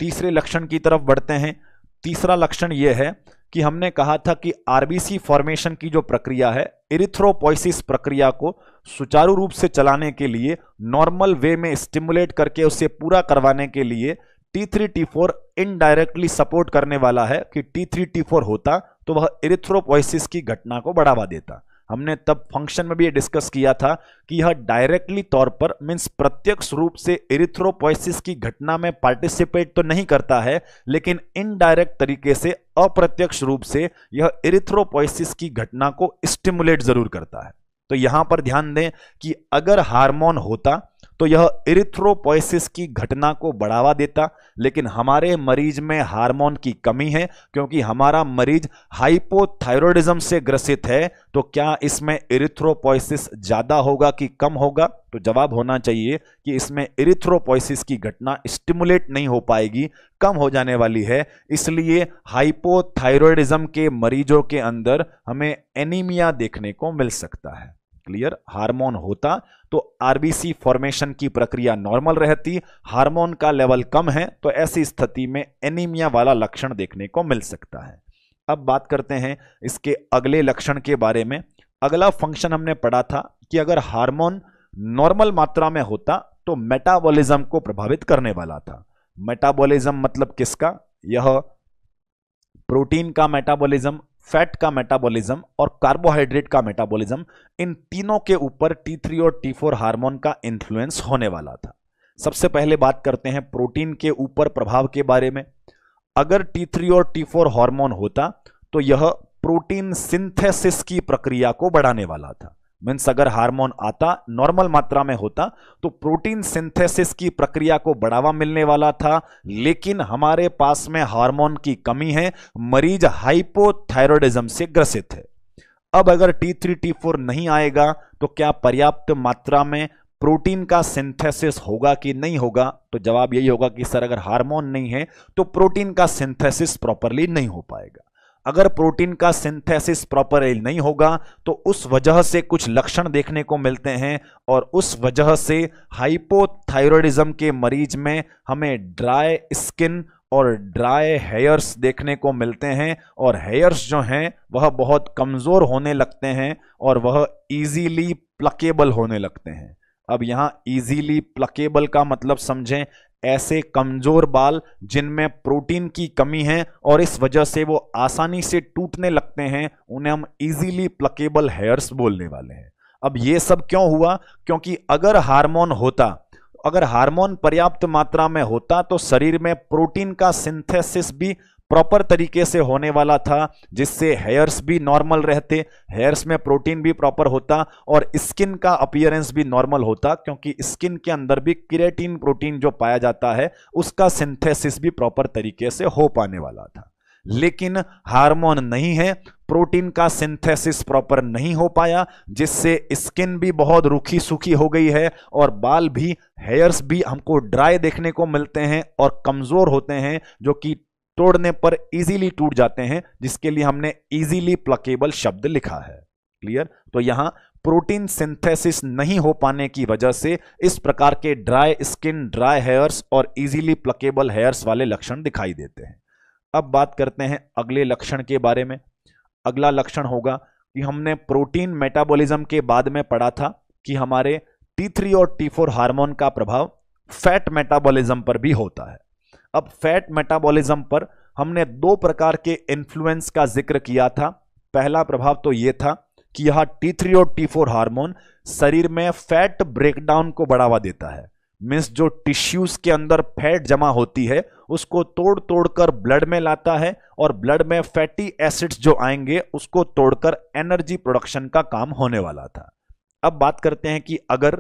तीसरे लक्षण की तरफ बढ़ते हैं। तीसरा लक्षण यह है कि हमने कहा था कि आरबीसी फॉर्मेशन की जो प्रक्रिया है, इरिथ्रोपोइसिस प्रक्रिया को सुचारू रूप से चलाने के लिए, नॉर्मल वे में स्टिमुलेट करके उसे पूरा करवाने के लिए T3 T4 इनडायरेक्टली सपोर्ट करने वाला है कि T3 T4 होता तो वह इरिथ्रोपोइसिस की घटना को बढ़ावा देता। हमने तब फंक्शन में भी ये डिस्कस किया था कि यह डायरेक्टली तौर पर मींस प्रत्यक्ष रूप से इरिथ्रोपोइसिस की घटना में पार्टिसिपेट तो नहीं करता है, लेकिन इनडायरेक्ट तरीके से, अप्रत्यक्ष रूप से यह इरिथ्रोपोइसिस की घटना को स्टिमुलेट जरूर करता है। तो यहां पर ध्यान दें कि अगर हार्मोन होता तो यह इरिथ्रोपोइसिस की घटना को बढ़ावा देता, लेकिन हमारे मरीज में हार्मोन की कमी है, क्योंकि हमारा मरीज हाइपोथायरॉयडिज्म से ग्रसित है। तो क्या इसमें इरिथ्रोपोइसिस ज्यादा होगा कि कम होगा? तो जवाब होना चाहिए कि इसमें इरिथ्रोपोइसिस की घटना स्टिमुलेट नहीं हो पाएगी, कम हो जाने वाली है। इसलिए हाइपोथायरॉयडिज्म के मरीजों के अंदर हमें एनीमिया देखने को मिल सकता है। क्लियर? हार्मोन होता तो आरबीसी फॉर्मेशन की प्रक्रिया नॉर्मल रहती, हार्मोन का लेवल कम है तो ऐसी स्थिति में एनीमिया वाला लक्षण देखने को मिल सकता है। अब बात करते हैं इसके अगले लक्षण के बारे में। अगला फंक्शन हमने पढ़ा था कि अगर हार्मोन नॉर्मल मात्रा में होता तो मेटाबॉलिज्म को प्रभावित करने वाला था। मेटाबॉलिज्म मतलब किसका? यह प्रोटीन का मेटाबॉलिज्म, फैट का मेटाबॉलिज्म और कार्बोहाइड्रेट का मेटाबॉलिज्म, इन तीनों के ऊपर T3 और T4 हार्मोन का इन्फ्लुएंस होने वाला था। सबसे पहले बात करते हैं प्रोटीन के ऊपर प्रभाव के बारे में। अगर T3 और T4 हार्मोन होता तो यह प्रोटीन सिंथेसिस की प्रक्रिया को बढ़ाने वाला था। मीन्स अगर हार्मोन आता, नॉर्मल मात्रा में होता तो प्रोटीन सिंथेसिस की प्रक्रिया को बढ़ावा मिलने वाला था, लेकिन हमारे पास में हार्मोन की कमी है, मरीज हाइपोथायरॉयडिज्म से ग्रसित है। अब अगर T3 T4 नहीं आएगा तो क्या पर्याप्त मात्रा में प्रोटीन का सिंथेसिस होगा कि नहीं होगा? तो जवाब यही होगा कि सर अगर हार्मोन नहीं है तो प्रोटीन का सिंथेसिस प्रॉपरली नहीं हो पाएगा। अगर प्रोटीन का सिंथेसिस प्रॉपरली नहीं होगा तो उस वजह से कुछ लक्षण देखने को मिलते हैं, और उस वजह से हाइपोथायरॉयडिज्म के मरीज में हमें ड्राई स्किन और ड्राई हेयर्स देखने को मिलते हैं, और हेयर्स जो हैं वह बहुत कमजोर होने लगते हैं और वह इजीली प्लकेबल होने लगते हैं। अब यहां इजीली प्लकेबल का मतलब समझें, ऐसे कमजोर बाल जिनमें प्रोटीन की कमी है और इस वजह से वो आसानी से टूटने लगते हैं, उन्हें हम इजीली प्लकेबल हेयर्स बोलने वाले हैं। अब ये सब क्यों हुआ? क्योंकि अगर हार्मोन होता, अगर हार्मोन पर्याप्त मात्रा में होता तो शरीर में प्रोटीन का सिंथेसिस भी प्रॉपर तरीके से होने वाला था, जिससे हेयर्स भी नॉर्मल रहते, हेयर्स में प्रोटीन भी प्रॉपर होता और स्किन का अपीयरेंस भी नॉर्मल होता, क्योंकि स्किन के अंदर भी केराटिन प्रोटीन जो पाया जाता है उसका सिंथेसिस भी प्रॉपर तरीके से हो पाने वाला था। लेकिन हार्मोन नहीं है, प्रोटीन का सिंथेसिस प्रॉपर नहीं हो पाया, जिससे स्किन भी बहुत रूखी सूखी हो गई है और बाल भी, हेयर्स भी हमको ड्राई देखने को मिलते हैं और कमजोर होते हैं, जो कि तोड़ने पर इजीली टूट जाते हैं, जिसके लिए हमने इजीली प्लकेबल शब्द लिखा है। क्लियर? तो यहां प्रोटीन सिंथेसिस नहीं हो पाने की वजह से इस प्रकार के ड्राई स्किन, ड्राई हेयर्स और इजीली प्लकेबल हेयर्स वाले लक्षण दिखाई देते हैं। अब बात करते हैं अगले लक्षण के बारे में। अगला लक्षण होगा कि हमने प्रोटीन मेटाबॉलिज्म के बाद में पढ़ा था कि हमारे T3 और T4 हार्मोन का प्रभाव फैट मेटाबॉलिज्म पर भी होता है। अब फैट मेटाबॉलिज्म पर हमने दो प्रकार के इन्फ्लुएंस का जिक्र किया था। पहला प्रभाव तो यह था कि यह T3 और T4 हार्मोन शरीर में फैट ब्रेकडाउन को बढ़ावा देता है। मीन्स जो टिश्यूज के अंदर फैट जमा होती है उसको तोड़ तोड़कर ब्लड में लाता है और ब्लड में फैटी एसिड्स जो आएंगे उसको तोड़कर एनर्जी प्रोडक्शन का काम होने वाला था। अब बात करते हैं कि अगर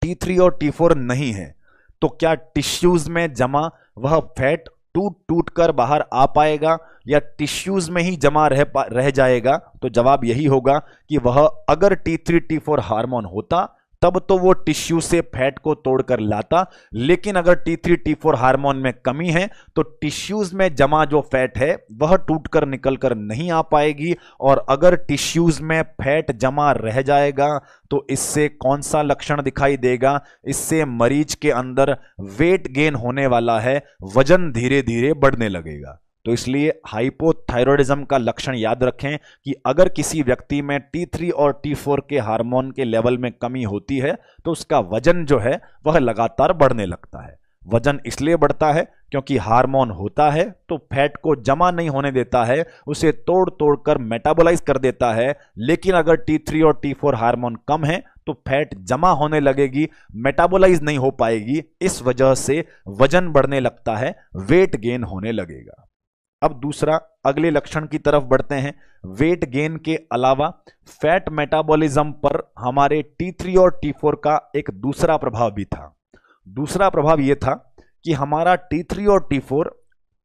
T3 और T4 नहीं है तो क्या टिश्यूज में जमा वह फैट टूट टूट कर बाहर आ पाएगा या टिश्यूज में ही जमा रह जाएगा? तो जवाब यही होगा कि वह अगर T3 T4 हार्मोन होता तब तो वो टिश्यू से फैट को तोड़कर लाता, लेकिन अगर T3 T4 हार्मोन में कमी है तो टिश्यूज में जमा जो फैट है वह टूटकर निकलकर नहीं आ पाएगी, और अगर टिश्यूज में फैट जमा रह जाएगा तो इससे कौन सा लक्षण दिखाई देगा? इससे मरीज के अंदर वेट गेन होने वाला है, वजन धीरे धीरे बढ़ने लगेगा। तो इसलिए हाइपोथायरॉयडिज्म का लक्षण याद रखें कि अगर किसी व्यक्ति में T3 और T4 के हार्मोन के लेवल में कमी होती है तो उसका वजन जो है वह लगातार बढ़ने लगता है। वजन इसलिए बढ़ता है क्योंकि हार्मोन होता है तो फैट को जमा नहीं होने देता है, उसे तोड़ तोड़कर मेटाबोलाइज कर देता है, लेकिन अगर T3 और T4 हार्मोन कम है तो फैट जमा होने लगेगी, मेटाबोलाइज नहीं हो पाएगी, इस वजह से वजन बढ़ने लगता है, वेट गेन होने लगेगा। अब दूसरा अगले लक्षण की तरफ बढ़ते हैं। वेट गेन के अलावा फैट मेटाबॉलिज्म पर हमारे T3 और T4 का एक दूसरा प्रभाव भी था। दूसरा प्रभाव यह था कि हमारा T3 और T4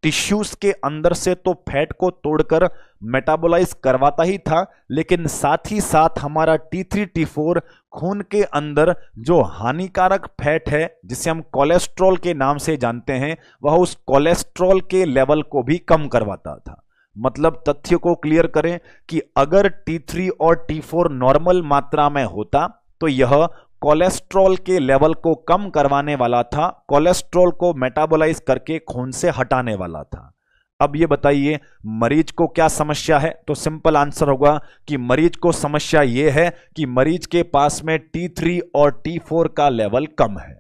टिश्यूज के अंदर से तो फैट को तोड़कर मेटाबोलाइज करवाता ही था, लेकिन साथ ही साथ हमारा T3 T4 खून के अंदर जो हानिकारक फैट है जिसे हम कोलेस्ट्रॉल के नाम से जानते हैं, वह उस कोलेस्ट्रॉल के लेवल को भी कम करवाता था। मतलब तथ्य को क्लियर करें कि अगर T3 और T4 नॉर्मल मात्रा में होता तो यह कोलेस्ट्रॉल के लेवल को कम करवाने वाला था, कोलेस्ट्रॉल को मेटाबोलाइज करके खून से हटाने वाला था। अब ये बताइए मरीज को क्या समस्या है? तो सिंपल आंसर होगा कि मरीज को समस्या ये है कि मरीज के पास में T3 और T4 का लेवल कम है।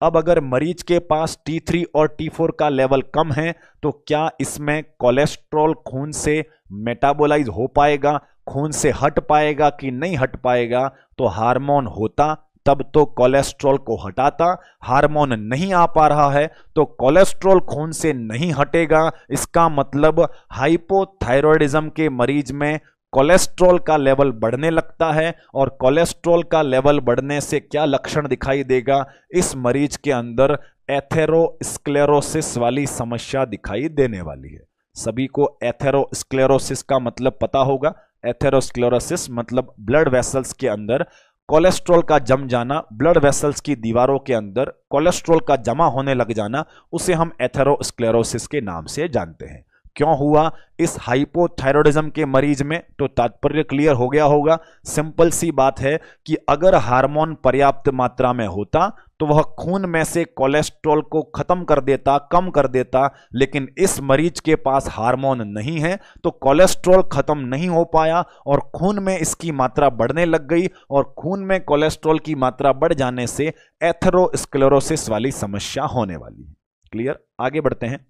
अब अगर मरीज के पास T3 और T4 का लेवल कम है तो क्या इसमें कोलेस्ट्रॉल खून से मेटाबोलाइज हो पाएगा, खून से हट पाएगा कि नहीं हट पाएगा? तो हार्मोन होता तब तो कोलेस्ट्रॉल को हटाता, हार्मोन नहीं आ पा रहा है तो कोलेस्ट्रॉल खून से नहीं हटेगा। इसका मतलब हाइपोथायरॉयडिज्म के मरीज में कोलेस्ट्रॉल का लेवल बढ़ने लगता है, और कोलेस्ट्रॉल का लेवल बढ़ने से क्या लक्षण दिखाई देगा? इस मरीज के अंदर एथेरोस्क्लेरोसिस वाली समस्या दिखाई देने वाली है। सभी को एथेरोस्क्लेरोसिस का मतलब पता होगा। एथेरोस्क्लेरोसिस मतलब ब्लड वेसल्स के अंदर कोलेस्ट्रॉल का जम जाना, ब्लड वेसल्स की दीवारों के अंदर कोलेस्ट्रॉल का जमा होने लग जाना, उसे हम एथेरोस्क्लेरोसिस के नाम से जानते हैं। क्यों हुआ इस हाइपोथायरॉयडिज्म के मरीज में? तो तात्पर्य क्लियर हो गया होगा। सिंपल सी बात है कि अगर हार्मोन पर्याप्त मात्रा में होता तो वह खून में से कोलेस्ट्रॉल को खत्म कर देता, कम कर देता, लेकिन इस मरीज के पास हार्मोन नहीं है तो कोलेस्ट्रॉल खत्म नहीं हो पाया और खून में इसकी मात्रा बढ़ने लग गई, और खून में कोलेस्ट्रॉल की मात्रा बढ़ जाने से एथेरोस्क्लेरोसिस वाली समस्या होने वाली है। क्लियर? आगे बढ़ते हैं।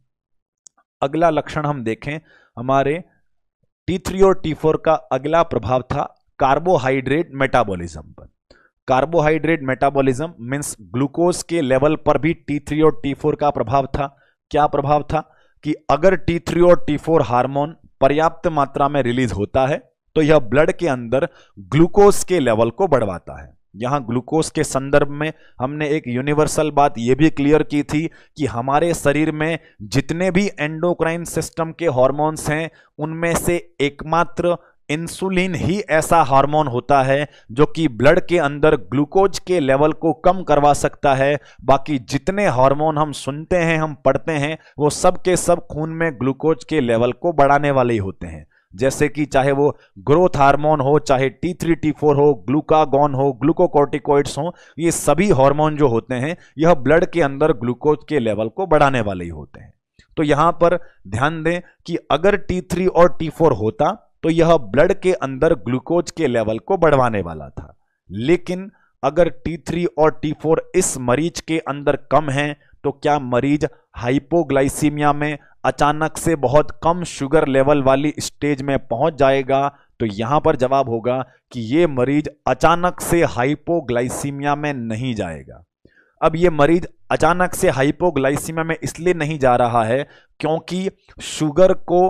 अगला लक्षण हम देखें, हमारे T3 और T4 का अगला प्रभाव था कार्बोहाइड्रेट मेटाबॉलिज्म पर। कार्बोहाइड्रेट मेटाबॉलिज्म मींस ग्लूकोज के लेवल पर भी T3 और T4 का प्रभाव था। क्या प्रभाव था कि अगर T3 और T4 हार्मोन पर्याप्त मात्रा में रिलीज होता है तो यह ब्लड के अंदर ग्लूकोज के लेवल को बढ़वाता है। यहां ग्लूकोज के संदर्भ में हमने एक यूनिवर्सल बात यह भी क्लियर की थी कि हमारे शरीर में जितने भी एंडोक्राइन सिस्टम के हार्मोन्स हैं उनमें से एकमात्र इंसुलिन ही ऐसा हार्मोन होता है जो कि ब्लड के अंदर ग्लूकोज के लेवल को कम करवा सकता है। बाकी जितने हार्मोन हम सुनते हैं, हम पढ़ते हैं, वो सब के सब खून में ग्लूकोज के लेवल को बढ़ाने वाले ही होते हैं। जैसे कि चाहे वो ग्रोथ हार्मोन हो, चाहे T3 T4 हो, ग्लूकागॉन हो, ग्लूकोकॉर्टिकॉइड्स हो, ये सभी हार्मोन जो होते हैं यह ब्लड के अंदर ग्लूकोज के लेवल को बढ़ाने वाले ही होते हैं। तो यहां पर ध्यान दें कि अगर T3 और T4 होता तो यह ब्लड के अंदर ग्लूकोज के लेवल को बढ़वाने वाला था, लेकिन अगर T3 और T4 इस मरीज के अंदर कम है तो क्या मरीज हाइपोग्लाइसीमिया में अचानक से बहुत कम शुगर लेवल वाली स्टेज में पहुंच जाएगा, तो यहां पर जवाब होगा कि ये मरीज अचानक से हाइपोग्लाइसीमिया में नहीं जाएगा। अब ये मरीज अचानक से हाइपोग्लाइसीमिया में इसलिए नहीं जा रहा है क्योंकि शुगर को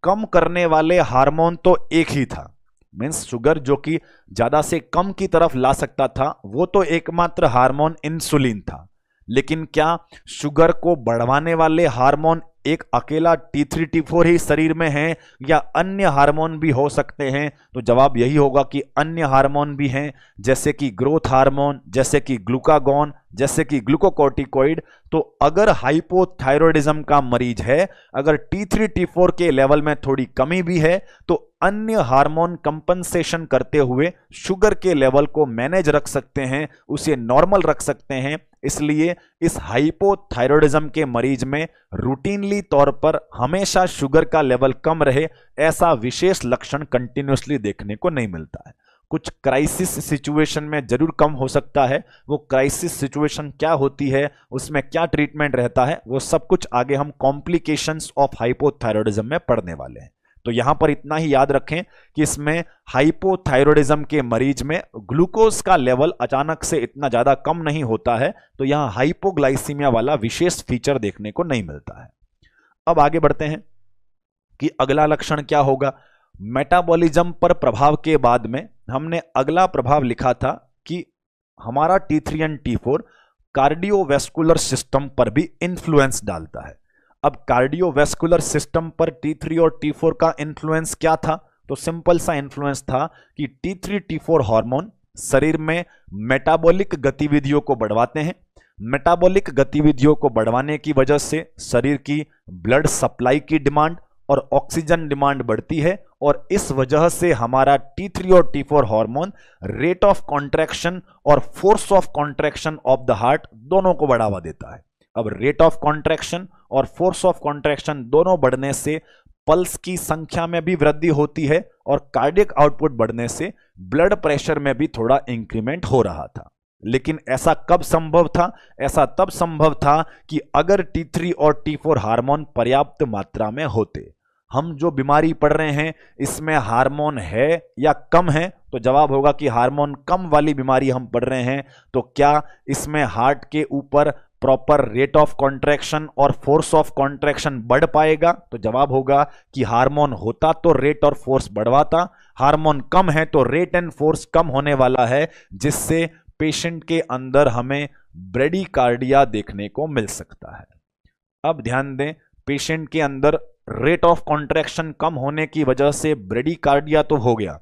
कम करने वाले हार्मोन तो एक ही था, मीन्स शुगर जो कि ज्यादा से कम की तरफ ला सकता था वो तो एकमात्र हार्मोन इंसुलिन था। लेकिन क्या शुगर को बढ़ाने वाले हार्मोन एक अकेला T3 T4 ही शरीर में है या अन्य हार्मोन भी हो सकते हैं? तो जवाब यही होगा कि अन्य हार्मोन भी हैं, जैसे कि ग्रोथ हार्मोन, जैसे कि ग्लूकागॉन, जैसे कि ग्लूकोकॉर्टिकॉइड। तो अगर हाइपोथायरॉयडिज्म का मरीज है, अगर T3 T4 के लेवल में थोड़ी कमी भी है, तो अन्य हार्मोन कंपनसेशन करते हुए शुगर के लेवल को मैनेज रख सकते हैं, उसे नॉर्मल रख सकते हैं। इसलिए इस हाइपोथायरॉयडिज्म के मरीज में रूटीनली तौर पर हमेशा शुगर का लेवल कम रहे, ऐसा विशेष लक्षण कंटिन्यूसली देखने को नहीं मिलता है। कुछ क्राइसिस सिचुएशन में जरूर कम हो सकता है। वो क्राइसिस सिचुएशन क्या होती है, उसमें क्या ट्रीटमेंट रहता है, वो सब कुछ आगे हम कॉम्प्लिकेशंस ऑफ हाइपोथायरॉयडिज्म में पढ़ने वाले हैं। तो यहां पर इतना ही याद रखें कि इसमें हाइपोथायरॉयडिज्म के मरीज में ग्लूकोज का लेवल अचानक से इतना ज्यादा कम नहीं होता है, तो यहां हाइपोग्लाइसीमिया वाला विशेष फीचर देखने को नहीं मिलता है। अब आगे बढ़ते हैं कि अगला लक्षण क्या होगा। मेटाबॉलिज्म पर प्रभाव के बाद में हमने अगला प्रभाव लिखा था कि हमारा T3 और T4 कार्डियोवैस्कुलर सिस्टम पर भी इंफ्लुएंस डालता है। अब कार्डियोवैस्कुलर सिस्टम पर T3 और T4 का इंफ्लुएंस क्या था? तो सिंपल सा इंफ्लुएंस था कि T3 T4 हार्मोन शरीर में मेटाबॉलिक गतिविधियों को बढ़वाते हैं। मेटाबॉलिक गतिविधियों को बढ़वाने की वजह से शरीर की ब्लड सप्लाई की डिमांड और ऑक्सीजन डिमांड बढ़ती है, और इस वजह से हमारा T3 और T4 hormone rate of contraction और force of contraction of the heart दोनों को बढ़ावा देता है। अब रेट ऑफ कॉन्ट्रैक्शन और फोर्स ऑफ कॉन्ट्रैक्शन दोनों बढ़ने से पल्स की संख्या में भी वृद्धि होती है और कार्डियक आउटपुट बढ़ने से ब्लड प्रेशर में भी थोड़ा इंक्रीमेंट हो रहा था। लेकिन ऐसा कब संभव था? ऐसा तब संभव था कि अगर T3 और T4 हार्मोन पर्याप्त मात्रा में होते। हम जो बीमारी पढ़ रहे हैं इसमें हार्मोन है या कम है? तो जवाब होगा कि हार्मोन कम वाली बीमारी हम पढ़ रहे हैं। तो क्या इसमें हार्ट के ऊपर प्रॉपर रेट ऑफ कॉन्ट्रैक्शन और फोर्स ऑफ कॉन्ट्रैक्शन बढ़ पाएगा? तो जवाब होगा कि हार्मोन होता तो रेट और फोर्स बढ़वाता, हार्मोन कम है तो रेट एंड फोर्स कम होने वाला है, जिससे पेशेंट के अंदर हमें ब्रेडिकार्डिया देखने को मिल सकता है। अब ध्यान दें, पेशेंट के अंदर रेट ऑफ कॉन्ट्रैक्शन कम होने की वजह से ब्रेडिकार्डिया तो हो गया,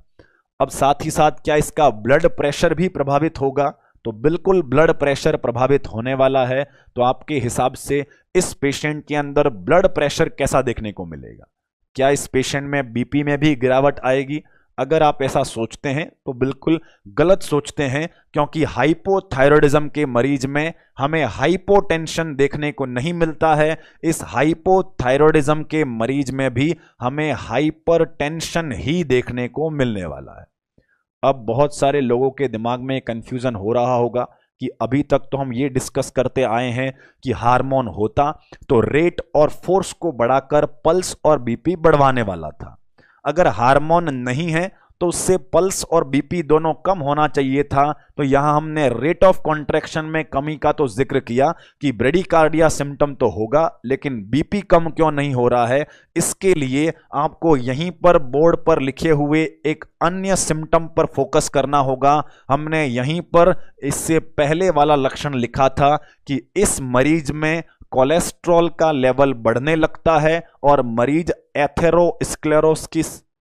अब साथ ही साथ क्या इसका ब्लड प्रेशर भी प्रभावित होगा? तो बिल्कुल ब्लड प्रेशर प्रभावित होने वाला है। तो आपके हिसाब से इस पेशेंट के अंदर ब्लड प्रेशर कैसा देखने को मिलेगा? क्या इस पेशेंट में बीपी में भी गिरावट आएगी? अगर आप ऐसा सोचते हैं तो बिल्कुल गलत सोचते हैं, क्योंकि हाइपोथायरॉयडिज्म के मरीज में हमें हाइपोटेंशन देखने को नहीं मिलता है। इस हाइपोथायरॉयडिज्म के मरीज में भी हमें हाइपरटेंशन ही देखने को मिलने वाला है। अब बहुत सारे लोगों के दिमाग में कंफ्यूजन हो रहा होगा कि अभी तक तो हम ये डिस्कस करते आए हैं कि हार्मोन होता तो रेट और फोर्स को बढ़ाकर पल्स और बीपी बढ़वाने वाला था। अगर हार्मोन नहीं है तो उससे पल्स और बीपी दोनों कम होना चाहिए था। तो यहां हमने रेट ऑफ कॉन्ट्रैक्शन में कमी का तो जिक्र किया कि ब्रेडिकार्डिया सिम्टम तो होगा, लेकिन बीपी कम क्यों नहीं हो रहा है? इसके लिए आपको यहीं पर बोर्ड पर लिखे हुए एक अन्य सिम्टम पर फोकस करना होगा। हमने यहीं पर इससे पहले वाला लक्षण लिखा था कि इस मरीज में कोलेस्ट्रॉल का लेवल बढ़ने लगता है और मरीज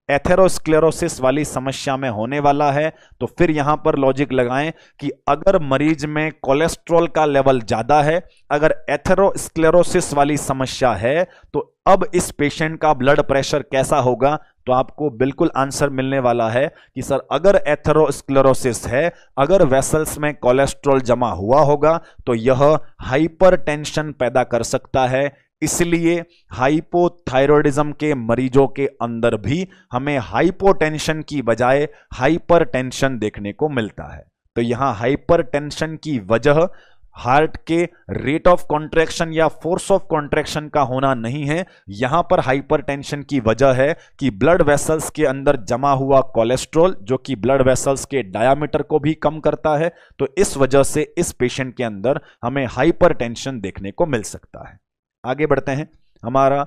एथेरोस्क्लेरोसिस वाली समस्या में होने वाला है। तो फिर यहां पर लॉजिक लगाएं कि अगर मरीज में कोलेस्ट्रॉल का लेवल ज्यादा है, अगर एथेरोस्क्लेरोसिस वाली समस्या है, तो अब इस पेशेंट का ब्लड प्रेशर कैसा होगा? तो आपको बिल्कुल आंसर मिलने वाला है कि सर अगर एथेरोस्क्लेरोसिस है, अगर वेसल्स में कोलेस्ट्रॉल जमा हुआ होगा तो यह हाइपरटेंशन पैदा कर सकता है। इसलिए हाइपोथायरॉयडिज्म के मरीजों के अंदर भी हमें हाइपोटेंशन की बजाय हाइपरटेंशन देखने को मिलता है। तो यहां हाइपरटेंशन की वजह हार्ट के रेट ऑफ कॉन्ट्रैक्शन या फोर्स ऑफ कॉन्ट्रैक्शन का होना नहीं है। यहां पर हाइपरटेंशन की वजह है कि ब्लड वेसल्स के अंदर जमा हुआ कोलेस्ट्रॉल जो कि ब्लड वेसल्स के डायामीटर को भी कम करता है, तो इस वजह से इस पेशेंट के अंदर हमें हाइपरटेंशन देखने को मिल सकता है। आगे बढ़ते हैं। हमारा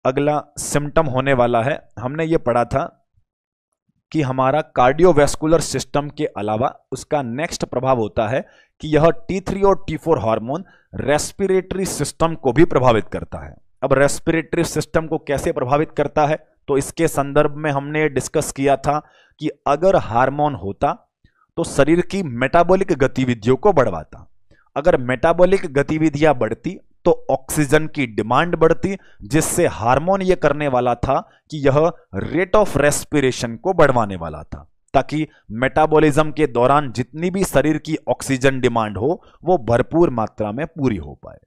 अगला सिम्टम होने वाला है, हमने ये पढ़ा था कि हमारा कार्डियोवैस्कुलर सिस्टम के अलावा उसका नेक्स्ट प्रभाव होता है कि यह T3 और T4 हार्मोन रेस्पिरेटरी सिस्टम को भी प्रभावित करता है। अब रेस्पिरेटरी सिस्टम को कैसे प्रभावित करता है, तो इसके संदर्भ में हमने डिस्कस किया था कि अगर हार्मोन होता तो शरीर की मेटाबॉलिक गतिविधियों को बढ़वाता। अगर मेटाबॉलिक गतिविधियां बढ़ती तो ऑक्सीजन की डिमांड बढ़ती, जिससे हार्मोन यह करने वाला था कि यह रेट ऑफ रेस्पिरेशन को बढ़वाने वाला था, ताकि मेटाबॉलिज्म के दौरान जितनी भी शरीर की ऑक्सीजन डिमांड हो वो भरपूर मात्रा में पूरी हो पाए।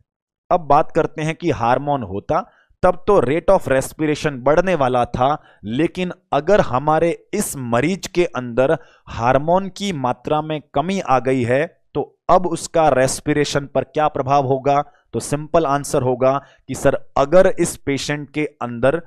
अब बात करते हैं कि हार्मोन होता तब तो रेट ऑफ रेस्पिरेशन बढ़ने वाला था, लेकिन अगर हमारे इस मरीज के अंदर हार्मोन की मात्रा में कमी आ गई है तो अब उसका रेस्पिरेशन पर क्या प्रभाव होगा, तो सिंपल आंसर होगा कि सर अगर इस पेशेंट के अंदर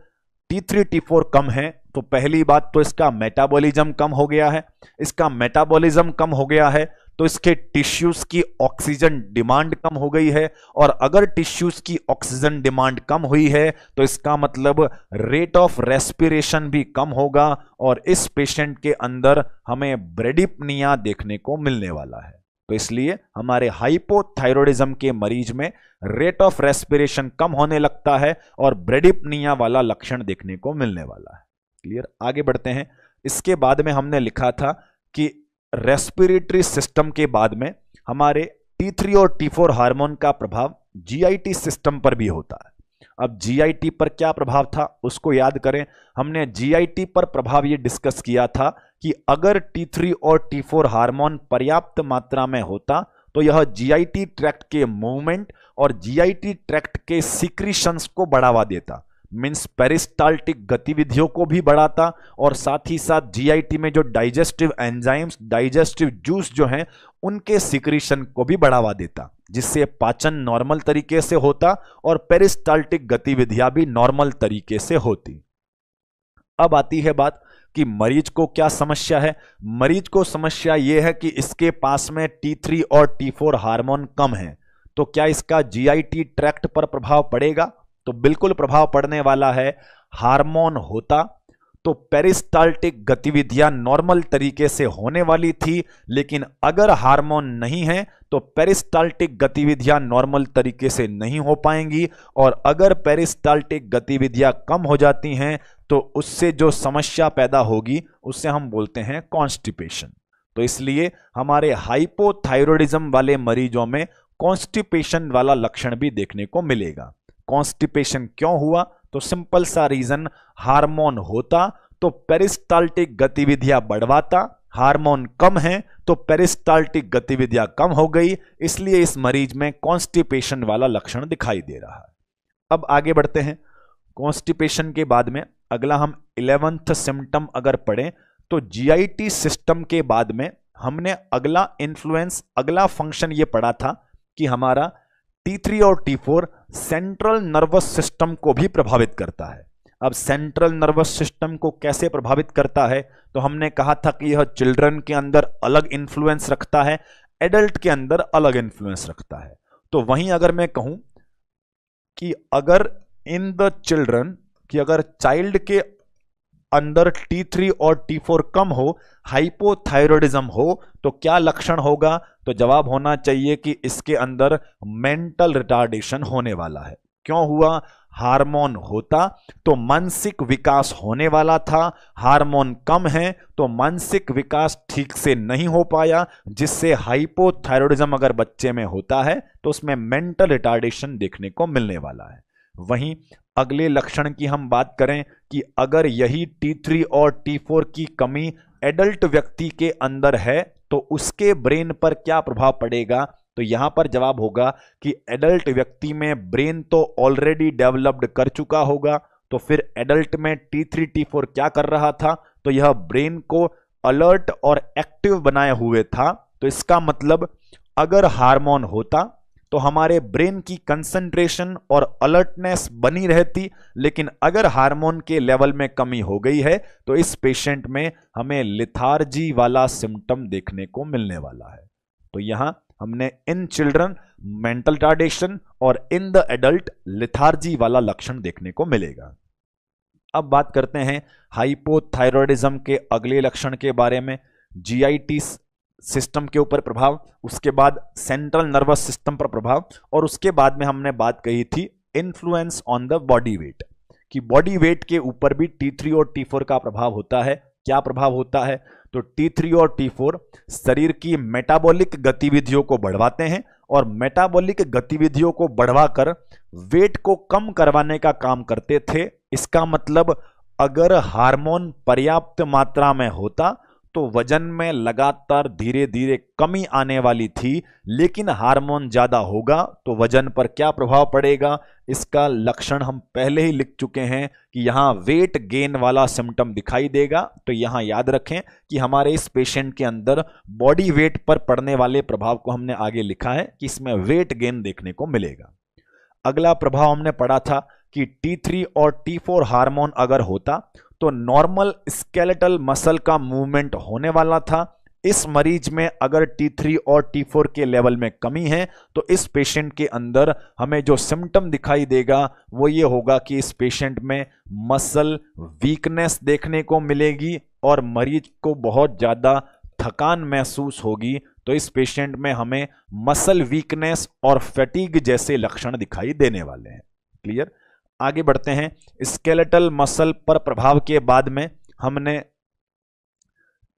T3 T4 कम है तो पहली बात तो इसका मेटाबॉलिज्म कम हो गया है। इसका मेटाबॉलिज्म कम हो गया है तो इसके टिश्यूज की ऑक्सीजन डिमांड कम हो गई है, और अगर टिश्यूज की ऑक्सीजन डिमांड कम हुई है तो इसका मतलब रेट ऑफ रेस्पिरेशन भी कम होगा, और इस पेशेंट के अंदर हमें ब्रेडिपनिया देखने को मिलने वाला है। तो इसलिए हमारे हाइपोथायरॉयडिज्म के मरीज में रेट ऑफ रेस्पिरेशन कम होने लगता है और ब्रेडिपनिया वाला लक्षण देखने को मिलने वाला है। क्लियर? आगे बढ़ते हैं। इसके बाद में हमने लिखा था कि रेस्पिरेटरी सिस्टम के बाद में हमारे T3 और T4 हार्मोन का प्रभाव GIT सिस्टम पर भी होता है। अब GIT पर क्या प्रभाव था उसको याद करें। हमने GIT पर प्रभाव ये डिस्कस किया था कि अगर T3 और T4 हार्मोन पर्याप्त मात्रा में होता तो यह GIT ट्रैक्ट के मूवमेंट और GIT ट्रैक्ट के सीक्रीशंस को बढ़ावा देता, मींस पेरिस्टाल्टिक गतिविधियों को भी बढ़ाता, और साथ ही साथ GIT में जो डाइजेस्टिव एंजाइम्स, डाइजेस्टिव जूस जो हैं उनके सीक्रीशन को भी बढ़ावा देता, जिससे पाचन नॉर्मल तरीके से होता और पेरिस्टाल्टिक गतिविधियां भी नॉर्मल तरीके से होती। अब आती है बात कि मरीज को क्या समस्या है। मरीज को समस्या यह है कि इसके पास में T3 और T4 हार्मोन कम है, तो क्या इसका GIT ट्रैक्ट पर प्रभाव पड़ेगा, तो बिल्कुल प्रभाव पड़ने वाला है। हार्मोन होता तो पेरिस्टाल्टिक गतिविधियां नॉर्मल तरीके से होने वाली थी, लेकिन अगर हार्मोन नहीं है तो पेरिस्टाल्टिक गतिविधियां नॉर्मल तरीके से नहीं हो पाएंगी, और अगर पेरिस्टाल्टिक गतिविधियां कम हो जाती हैं तो उससे जो समस्या पैदा होगी उससे हम बोलते हैं कॉन्स्टिपेशन। तो इसलिए हमारे हाइपोथायरॉयडिज्म वाले मरीजों में कॉन्स्टिपेशन वाला लक्षण भी देखने को मिलेगा। कॉन्स्टिपेशन क्यों हुआ, तो सिंपल सा रीजन, हार्मोन होता तो पेरिस्टाल्टिक गतिविधियां बढ़वाता, हार्मोन कम है तो पेरिस्टाल्टिक गतिविधियां कम हो गई, इसलिए इस मरीज में कॉन्स्टिपेशन वाला लक्षण दिखाई दे रहा है। अब आगे बढ़ते हैं। कॉन्स्टिपेशन के बाद में अगला हम 11th सिम्टम अगर पढ़ें तो GIT सिस्टम के बाद में हमने अगला इन्फ्लुएंस, अगला फंक्शन ये पढ़ा था कि हमारा T3 और T4 सेंट्रल नर्वस सिस्टम को भी प्रभावित करता है। अब सेंट्रल नर्वस सिस्टम को कैसे प्रभावित करता है, तो हमने कहा था कि यह चिल्ड्रन के अंदर अलग इन्फ्लुएंस रखता है, एडल्ट के अंदर अलग इन्फ्लुएंस रखता है। तो वहीं अगर मैं कहूं कि अगर इन द चिल्ड्रन, कि अगर चाइल्ड के अंदर T3 और T4 कम हो, हाइपोथायरॉयडिज्म हो, तो क्या लक्षण होगा, तो जवाब होना चाहिए कि इसके अंदर मेंटल रिटार्डेशन होने वाला है। क्यों हुआ, हार्मोन होता तो मानसिक विकास होने वाला था, हार्मोन कम है तो मानसिक विकास ठीक से नहीं हो पाया, जिससे हाइपोथायरॉयडिज्म अगर बच्चे में होता है तो उसमें मेंटल रिटार्डेशन देखने को मिलने वाला है। वहीं अगले लक्षण की हम बात करें कि अगर यही T3 और T4 की कमी एडल्ट व्यक्ति के अंदर है तो उसके ब्रेन पर क्या प्रभाव पड़ेगा, तो यहां पर जवाब होगा कि एडल्ट व्यक्ति में ब्रेन तो ऑलरेडी डेवलप्ड कर चुका होगा, तो फिर एडल्ट में T3 T4 क्या कर रहा था, तो यह ब्रेन को अलर्ट और एक्टिव बनाए हुए था। तो इसका मतलब अगर हार्मोन होता तो हमारे ब्रेन की कंसंट्रेशन और अलर्टनेस बनी रहती, लेकिन अगर हार्मोन के लेवल में कमी हो गई है तो इस पेशेंट में हमें लिथार्जी वाला सिम्टम देखने को मिलने वाला है। तो यहां हमने इन चिल्ड्रन मेंटल रिटार्डेशन और इन द एडल्ट लिथार्जी वाला लक्षण देखने को मिलेगा। अब बात करते हैं हाइपोथायरॉयडिज्म के अगले लक्षण के बारे में, जीआईटी सिस्टम के ऊपर प्रभाव, उसके बाद सेंट्रल नर्वस सिस्टम पर प्रभाव, और उसके बाद में हमने बात कही थी influence on the body weight, कि बॉडी वेट के ऊपर भी T3 और T4 का प्रभाव होता है। क्या प्रभाव होता है? तो T3 और T4 शरीर की मेटाबॉलिक गतिविधियों को बढ़वाते हैं और मेटाबॉलिक गतिविधियों को बढ़वाकर वेट को कम करवाने का काम करते थे। इसका मतलब अगर हार्मोन पर्याप्त मात्रा में होता तो वजन में लगातार धीरे धीरे कमी आने वाली थी, लेकिन हार्मोन ज्यादा होगा तो वजन पर क्या प्रभाव पड़ेगा? इसका लक्षण हम पहले ही लिख चुके हैं कि यहां वेट गेन वाला सिम्टम दिखाई देगा। तो यहां याद रखें कि हमारे इस पेशेंट के अंदर बॉडी वेट पर पड़ने वाले प्रभाव को हमने आगे लिखा है कि इसमें वेट गेन देखने को मिलेगा। अगला प्रभाव हमने पढ़ा था कि T3 और T4 हार्मोन अगर होता तो नॉर्मल स्केलेटल मसल का मूवमेंट होने वाला था। इस मरीज में अगर T3 और T4 के लेवल में कमी है तो इस पेशेंट के अंदर हमें जो सिम्टम दिखाई देगा वो ये होगा कि इस पेशेंट में मसल वीकनेस देखने को मिलेगी और मरीज को बहुत ज्यादा थकान महसूस होगी। तो इस पेशेंट में हमें मसल वीकनेस और फैटीग जैसे लक्षण दिखाई देने वाले हैं। क्लियर? आगे बढ़ते हैं। स्केलेटल मसल पर प्रभाव के बाद में हमने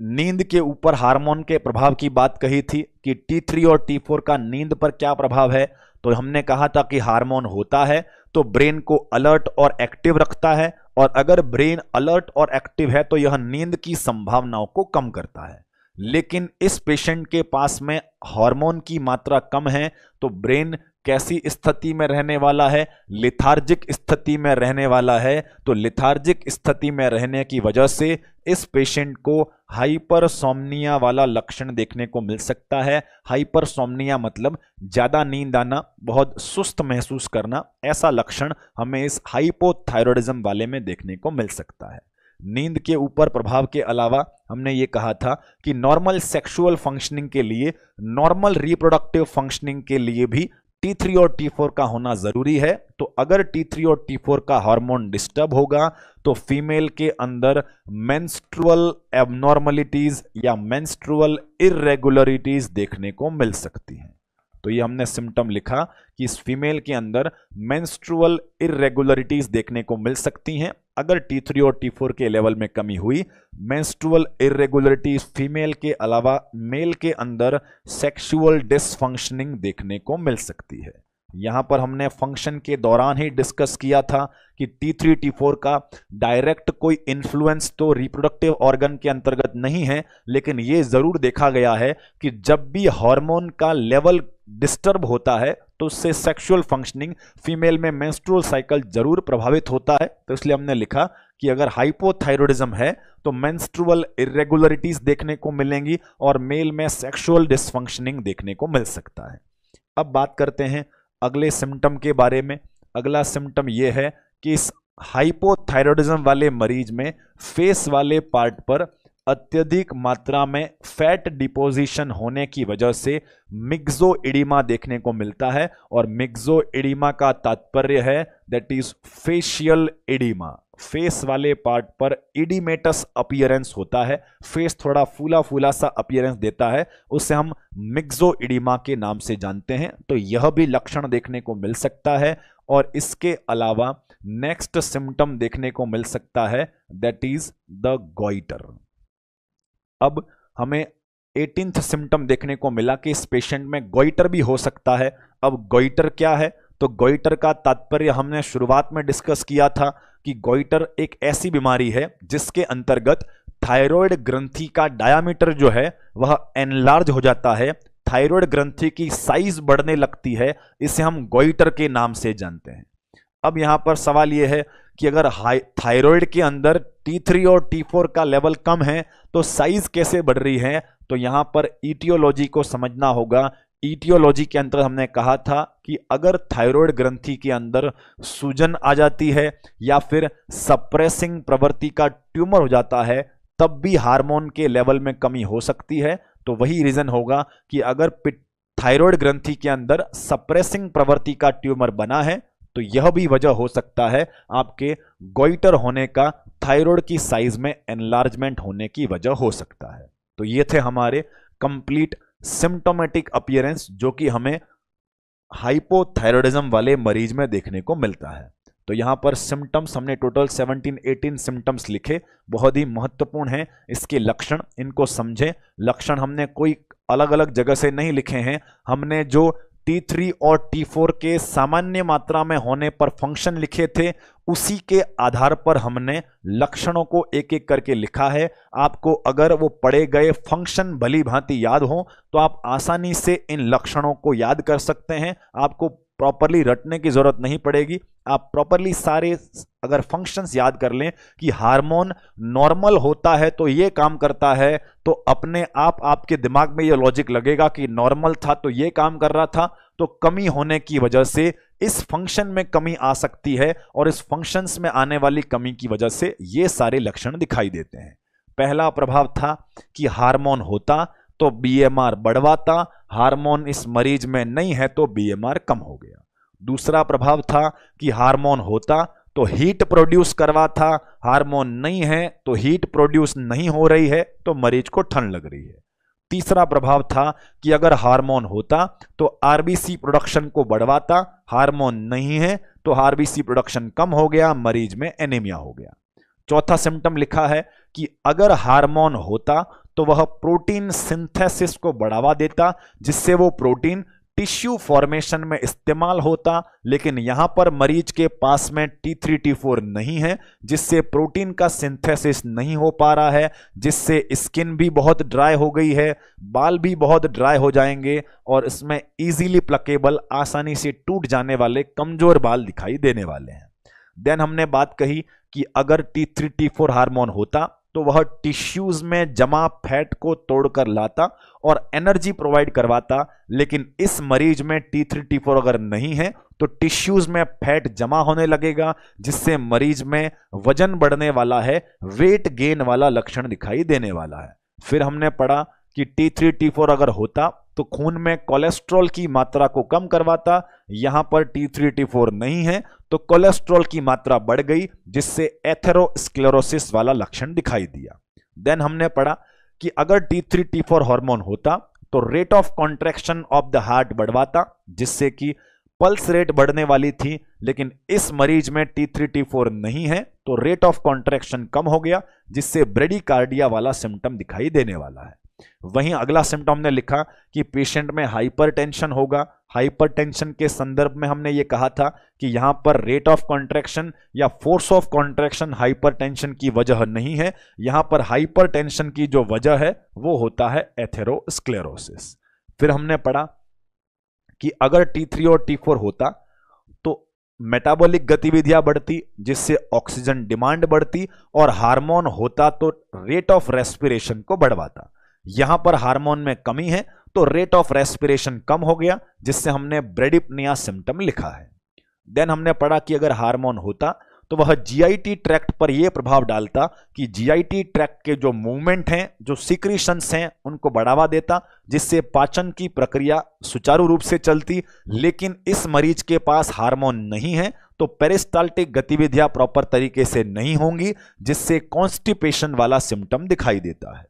नींद के ऊपर हार्मोन के प्रभाव की बात कही थी कि T3 और T4 का नींद पर क्या प्रभाव है। तो हमने कहा था कि हार्मोन होता है तो ब्रेन को अलर्ट और एक्टिव रखता है, और अगर ब्रेन अलर्ट और एक्टिव है तो यह नींद की संभावनाओं को कम करता है। लेकिन इस पेशेंट के पास में हार्मोन की मात्रा कम है तो ब्रेन कैसी स्थिति में रहने वाला है? लिथार्जिक स्थिति में रहने वाला है। तो लिथार्जिक स्थिति में रहने की वजह से इस पेशेंट को हाइपरसोम्निया वाला लक्षण देखने को मिल सकता है। हाइपरसोम्निया मतलब ज्यादा नींद आना, बहुत सुस्त महसूस करना, ऐसा लक्षण हमें इस हाइपोथायरॉयडिज्म वाले में देखने को मिल सकता है। नींद के ऊपर प्रभाव के अलावा हमने ये कहा था कि नॉर्मल सेक्सुअल फंक्शनिंग के लिए, नॉर्मल रिप्रोडक्टिव फंक्शनिंग के लिए भी T3 और T4 का होना जरूरी है। तो अगर T3 और T4 का हार्मोन डिस्टर्ब होगा तो फीमेल के अंदर मेंस्ट्रुअल एबनॉर्मलिटीज या मेंस्ट्रुअल इरेगुलरिटीज देखने को मिल सकती हैं। तो ये हमने सिम्टम लिखा कि इस फीमेल के अंदर मेंस्ट्रुअल इरेगुलरिटीज देखने को मिल सकती हैं। अगर T3 और T4 के लेवल में कमी हुई, मेंस्ट्रुअल इरेगुलरिटीज फीमेल के अलावा मेल के अंदर सेक्सुअल डिसफंक्शनिंग देखने को मिल सकती है। यहां पर हमने फंक्शन के दौरान ही डिस्कस किया था कि T3 T4 का डायरेक्ट कोई इन्फ्लुएंस तो रिप्रोडक्टिव ऑर्गन के अंतर्गत नहीं है, लेकिन यह जरूर देखा गया है कि जब भी हार्मोन का लेवल डिस्टर्ब होता है तो उससे सेक्सुअल फंक्शनिंग, फीमेल में मेंस्ट्रुअल साइकिल जरूर प्रभावित होता है। तो इसलिए हमने लिखा कि अगर हाइपोथायरॉयडिज्म है तो मेंस्ट्रुअल इरेगुलरिटीज देखने को मिलेंगी और मेल में सेक्सुअल डिसफंक्शनिंग देखने को मिल सकता है। अब बात करते हैं अगले सिम्टम के बारे में। अगला सिम्टम यह है कि इस हाइपोथायरॉयडिज्म वाले मरीज में फेस वाले पार्ट पर अत्यधिक मात्रा में फैट डिपोजिशन होने की वजह से मिक्सोइडिमा देखने को मिलता है, और मिक्सोइडिमा का तात्पर्य है that is facial oedema. Face वाले पार्ट पर इडिमेटस अपीयरेंस होता है, फेस थोड़ा फूला फूला सा अपीयरेंस देता है, उसे हम मिक्सोइडिमा के नाम से जानते हैं। तो यह भी लक्षण देखने को मिल सकता है। और इसके अलावा नेक्स्ट सिम्टम देखने को मिल सकता है दैट इज द गॉइटर। अब हमें 18th सिम्टम देखने को मिला कि इस पेशेंट में गॉइटर भी हो सकता है। अब गॉइटर क्या है? तो गॉइटर का तात्पर्य हमने शुरुआत में डिस्कस किया था कि गॉइटर एक ऐसी बीमारी है जिसके अंतर्गत थायराइड ग्रंथि का डायामीटर जो है वह एनलार्ज हो जाता है, थायराइड ग्रंथि की साइज बढ़ने लगती है, इसे हम गॉइटर के नाम से जानते हैं। अब यहां पर सवाल यह है कि अगर थायराइड के अंदर T3 और T4 का लेवल कम है तो साइज कैसे बढ़ रही है? तो यहां पर ईटियोलॉजी को समझना होगा ईटियोलॉजी के अंतर्गत हमने कहा था कि अगर थायराइड ग्रंथि के अंदर सूजन आ जाती है या फिर सप्रेसिंग प्रवृत्ति का ट्यूमर हो जाता है तब भी हार्मोन के लेवल में कमी हो सकती है। तो वही रीजन होगा कि अगर थायराइड ग्रंथि के अंदर सप्रेसिंग प्रवृत्ति का ट्यूमर बना है तो यह भी वजह हो सकता है आपके गोइटर होने का, थायराइड की साइज में एनलार्जमेंट होने की वजह हो सकता है। तो ये थे हमारे कंप्लीट सिम्टोमेटिक अपीयरेंस जो कि हमें हाइपोथायराइडिज्म वाले मरीज में देखने को मिलता है। तो यहां पर सिम्टम्स हमने टोटल 17-18 सिम्टम्स लिखे, बहुत ही महत्वपूर्ण हैं इसके लक्षण, इनको समझें। लक्षण हमने कोई अलग अलग जगह से नहीं लिखे हैं, हमने जो T3 और T4 के सामान्य मात्रा में होने पर फंक्शन लिखे थे उसी के आधार पर हमने लक्षणों को एक एक करके लिखा है। आपको अगर वो पढ़े गए फंक्शन भली भांति याद हो तो आप आसानी से इन लक्षणों को याद कर सकते हैं, आपको प्रॉपरली रटने की जरूरत नहीं पड़ेगी। आप प्रॉपरली सारे अगर फंक्शंस याद कर लें कि हार्मोन नॉर्मल होता है तो ये काम करता है, तो अपने आप आपके दिमाग में ये लॉजिक लगेगा कि नॉर्मल था तो ये काम कर रहा था, तो कमी होने की वजह से इस फंक्शन में कमी आ सकती है और इस फंक्शंस में आने वाली कमी की वजह से ये सारे लक्षण दिखाई देते हैं। पहला प्रभाव था कि हार्मोन होता तो बीएमआर बढ़वाता, हार्मोन इस मरीज में नहीं है तो बीएमआर कम हो गया। दूसरा प्रभाव था कि हार्मोन होता तो हीट प्रोड्यूस करवाता, हार्मोन नहीं है तो हीट प्रोड्यूस नहीं हो रही है तो मरीज को ठंड लग रही है। तीसरा प्रभाव था कि अगर हार्मोन होता तो आरबीसी प्रोडक्शन को बढ़वाता, हार्मोन नहीं है तो आरबीसी प्रोडक्शन कम हो गया, मरीज में एनीमिया हो गया। चौथा सिम्टम लिखा है कि अगर हार्मोन होता तो वह प्रोटीन सिंथेसिस को बढ़ावा देता जिससे वो प्रोटीन टिश्यू फॉर्मेशन में इस्तेमाल होता, लेकिन यहां पर मरीज के पास में T3 T4 नहीं है जिससे प्रोटीन का सिंथेसिस नहीं हो पा रहा है, जिससे स्किन भी बहुत ड्राई हो गई है, बाल भी बहुत ड्राई हो जाएंगे और इसमें इजीली प्लकेबल, आसानी से टूट जाने वाले कमजोर बाल दिखाई देने वाले हैं। देन हमने बात कही कि अगर T3 T4 हार्मोन होता तो वह टिश्यूज में जमा फैट को तोड़कर लाता और एनर्जी प्रोवाइड करवाता, लेकिन इस मरीज में T3 T4 अगर नहीं है तो टिश्यूज में फैट जमा होने लगेगा जिससे मरीज में वजन बढ़ने वाला है, वेट गेन वाला लक्षण दिखाई देने वाला है। फिर हमने पढ़ा कि T3 T4 अगर होता तो खून में कोलेस्ट्रॉल की मात्रा को कम करवाता, यहां पर T3 T4 नहीं है तो कोलेस्ट्रॉल की मात्रा बढ़ गई जिससे एथेरोस्क्लेरोसिस वाला लक्षण दिखाई दिया। देन हमने पढ़ा कि अगर T3 T4 हार्मोन होता तो rate of contraction of the heart बढ़वाता जिससे कि पल्स रेट बढ़ने वाली थी, लेकिन इस मरीज में T3 T4 नहीं है तो रेट ऑफ कॉन्ट्रैक्शन कम हो गया जिससे ब्रेडिकार्डिया वाला सिम्टम दिखाई देने वाला है। वहीं अगला सिम्टम हमने लिखा कि पेशेंट में हाइपरटेंशन होगा। हाइपरटेंशन के संदर्भ में हमने ये कहा था कि यहां पर रेट ऑफ कॉन्ट्रैक्शन या फोर्स ऑफ कॉन्ट्रैक्शन हाइपरटेंशन की वजह नहीं है, यहां पर हाइपरटेंशन की जो वजह है वो होता है एथेरोस्क्लेरोसिस। फिर हमने पढ़ा कि अगर T3 और T4 होता तो मेटाबॉलिक गतिविधियां बढ़ती जिससे ऑक्सीजन डिमांड बढ़ती और हार्मोन होता तो रेट ऑफ रेस्पिरेशन को बढ़वाता। यहां पर हार्मोन में कमी है तो रेट ऑफ रेस्पिरेशन कम हो गया जिससे हमने ब्रेडिप्निया सिम्टम लिखा है। देन हमने पढ़ा कि अगर हार्मोन होता तो वह जीआईटी ट्रैक्ट पर यह प्रभाव डालता कि जीआईटी ट्रैक्ट के जो मूवमेंट हैं, जो सिक्रीशंस हैं, उनको बढ़ावा देता जिससे पाचन की प्रक्रिया सुचारू रूप से चलती, लेकिन इस मरीज के पास हार्मोन नहीं है तो पेरिस्टाल्टिक गतिविधियां प्रॉपर तरीके से नहीं होंगी जिससे कॉन्स्टिपेशन वाला सिम्टम दिखाई देता है।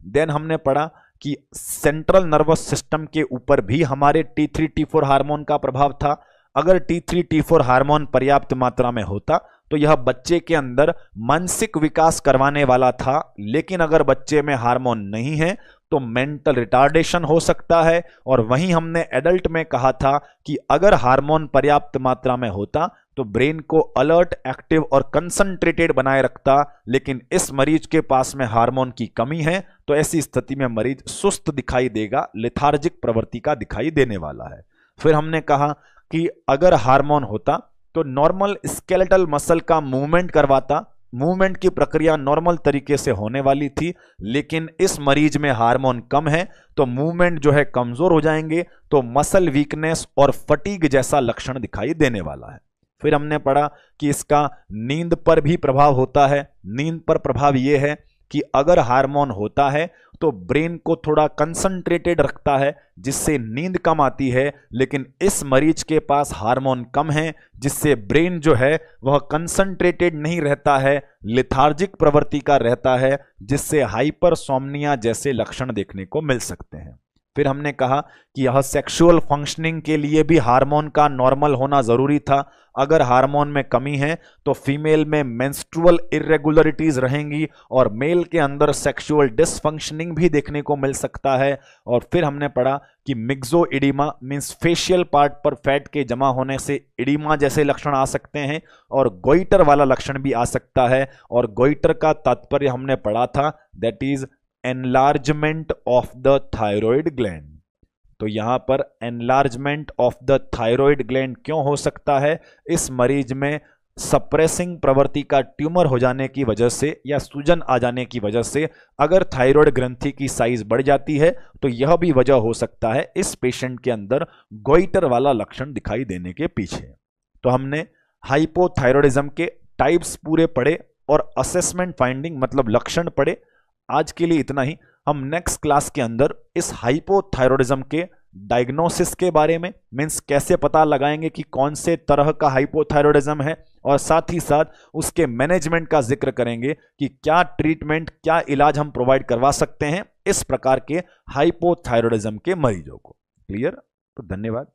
देन हमने पढ़ा कि सेंट्रल नर्वस सिस्टम के ऊपर भी हमारे T3 T4 हार्मोन का प्रभाव था। अगर T3 T4 हार्मोन पर्याप्त मात्रा में होता तो यह बच्चे के अंदर मानसिक विकास करवाने वाला था, लेकिन अगर बच्चे में हार्मोन नहीं है तो मेंटल रिटार्डेशन हो सकता है। और वहीं हमने एडल्ट में कहा था कि अगर हार्मोन पर्याप्त मात्रा में होता तो ब्रेन को अलर्ट, एक्टिव और कंसंट्रेटेड बनाए रखता, लेकिन इस मरीज के पास में हार्मोन की कमी है तो ऐसी स्थिति में मरीज सुस्त दिखाई देगा, लेथार्जिक प्रवृत्ति का दिखाई देने वाला है। फिर हमने कहा कि अगर हार्मोन होता तो नॉर्मल स्केलेटल मसल का मूवमेंट करवाता, मूवमेंट की प्रक्रिया नॉर्मल तरीके से होने वाली थी, लेकिन इस मरीज में हार्मोन कम है तो मूवमेंट जो है कमजोर हो जाएंगे, तो मसल वीकनेस और फटीग जैसा लक्षण दिखाई देने वाला है। फिर हमने पढ़ा कि इसका नींद पर भी प्रभाव होता है। नींद पर प्रभाव यह है कि अगर हार्मोन होता है तो ब्रेन को थोड़ा कंसंट्रेटेड रखता है, जिससे नींद कम आती है, लेकिन इस मरीज के पास हार्मोन कम है, जिससे ब्रेन जो है वह कंसंट्रेटेड नहीं रहता है, लेथार्जिक प्रवृत्ति का रहता है, जिससे हाइपरसोम्निया जैसे लक्षण देखने को मिल सकते हैं। फिर हमने कहा कि यह सेक्सुअल फंक्शनिंग के लिए भी हार्मोन का नॉर्मल होना जरूरी था। अगर हार्मोन में कमी है तो फीमेल में मेंस्ट्रुअल इरेगुलरिटीज रहेंगी और मेल के अंदर सेक्सुअल डिसफंक्शनिंग भी देखने को मिल सकता है। और फिर हमने पढ़ा कि myxoedema means facial part पर फैट के जमा होने से इडिमा जैसे लक्षण आ सकते हैं और गोइटर वाला लक्षण भी आ सकता है। और गोइटर का तात्पर्य हमने पढ़ा था, that is enlargement of the thyroid gland. तो यहां पर enlargement of the thyroid gland क्यों हो सकता है? इस मरीज में सप्रेसिंग प्रवृत्ति का ट्यूमर हो जाने की वजह से या सूजन आ जाने की वजह से अगर थायराइड ग्रंथि की साइज बढ़ जाती है तो यह भी वजह हो सकता है इस पेशेंट के अंदर गोइटर वाला लक्षण दिखाई देने के पीछे। तो हमने हाइपोथायरॉयडिज्म के टाइप्स पूरे पढ़े और असेसमेंट फाइंडिंग मतलब लक्षण पढ़े। आज के लिए इतना ही। हम नेक्स्ट क्लास के अंदर इस हाइपोथायरॉयडिज्म के डायग्नोसिस के बारे में, मींस कैसे पता लगाएंगे कि कौन से तरह का हाइपोथायरॉयडिज्म है, और साथ ही साथ उसके मैनेजमेंट का जिक्र करेंगे कि क्या ट्रीटमेंट, क्या इलाज हम प्रोवाइड करवा सकते हैं इस प्रकार के हाइपोथायरॉयडिज्म के मरीजों को। क्लियर? तो धन्यवाद।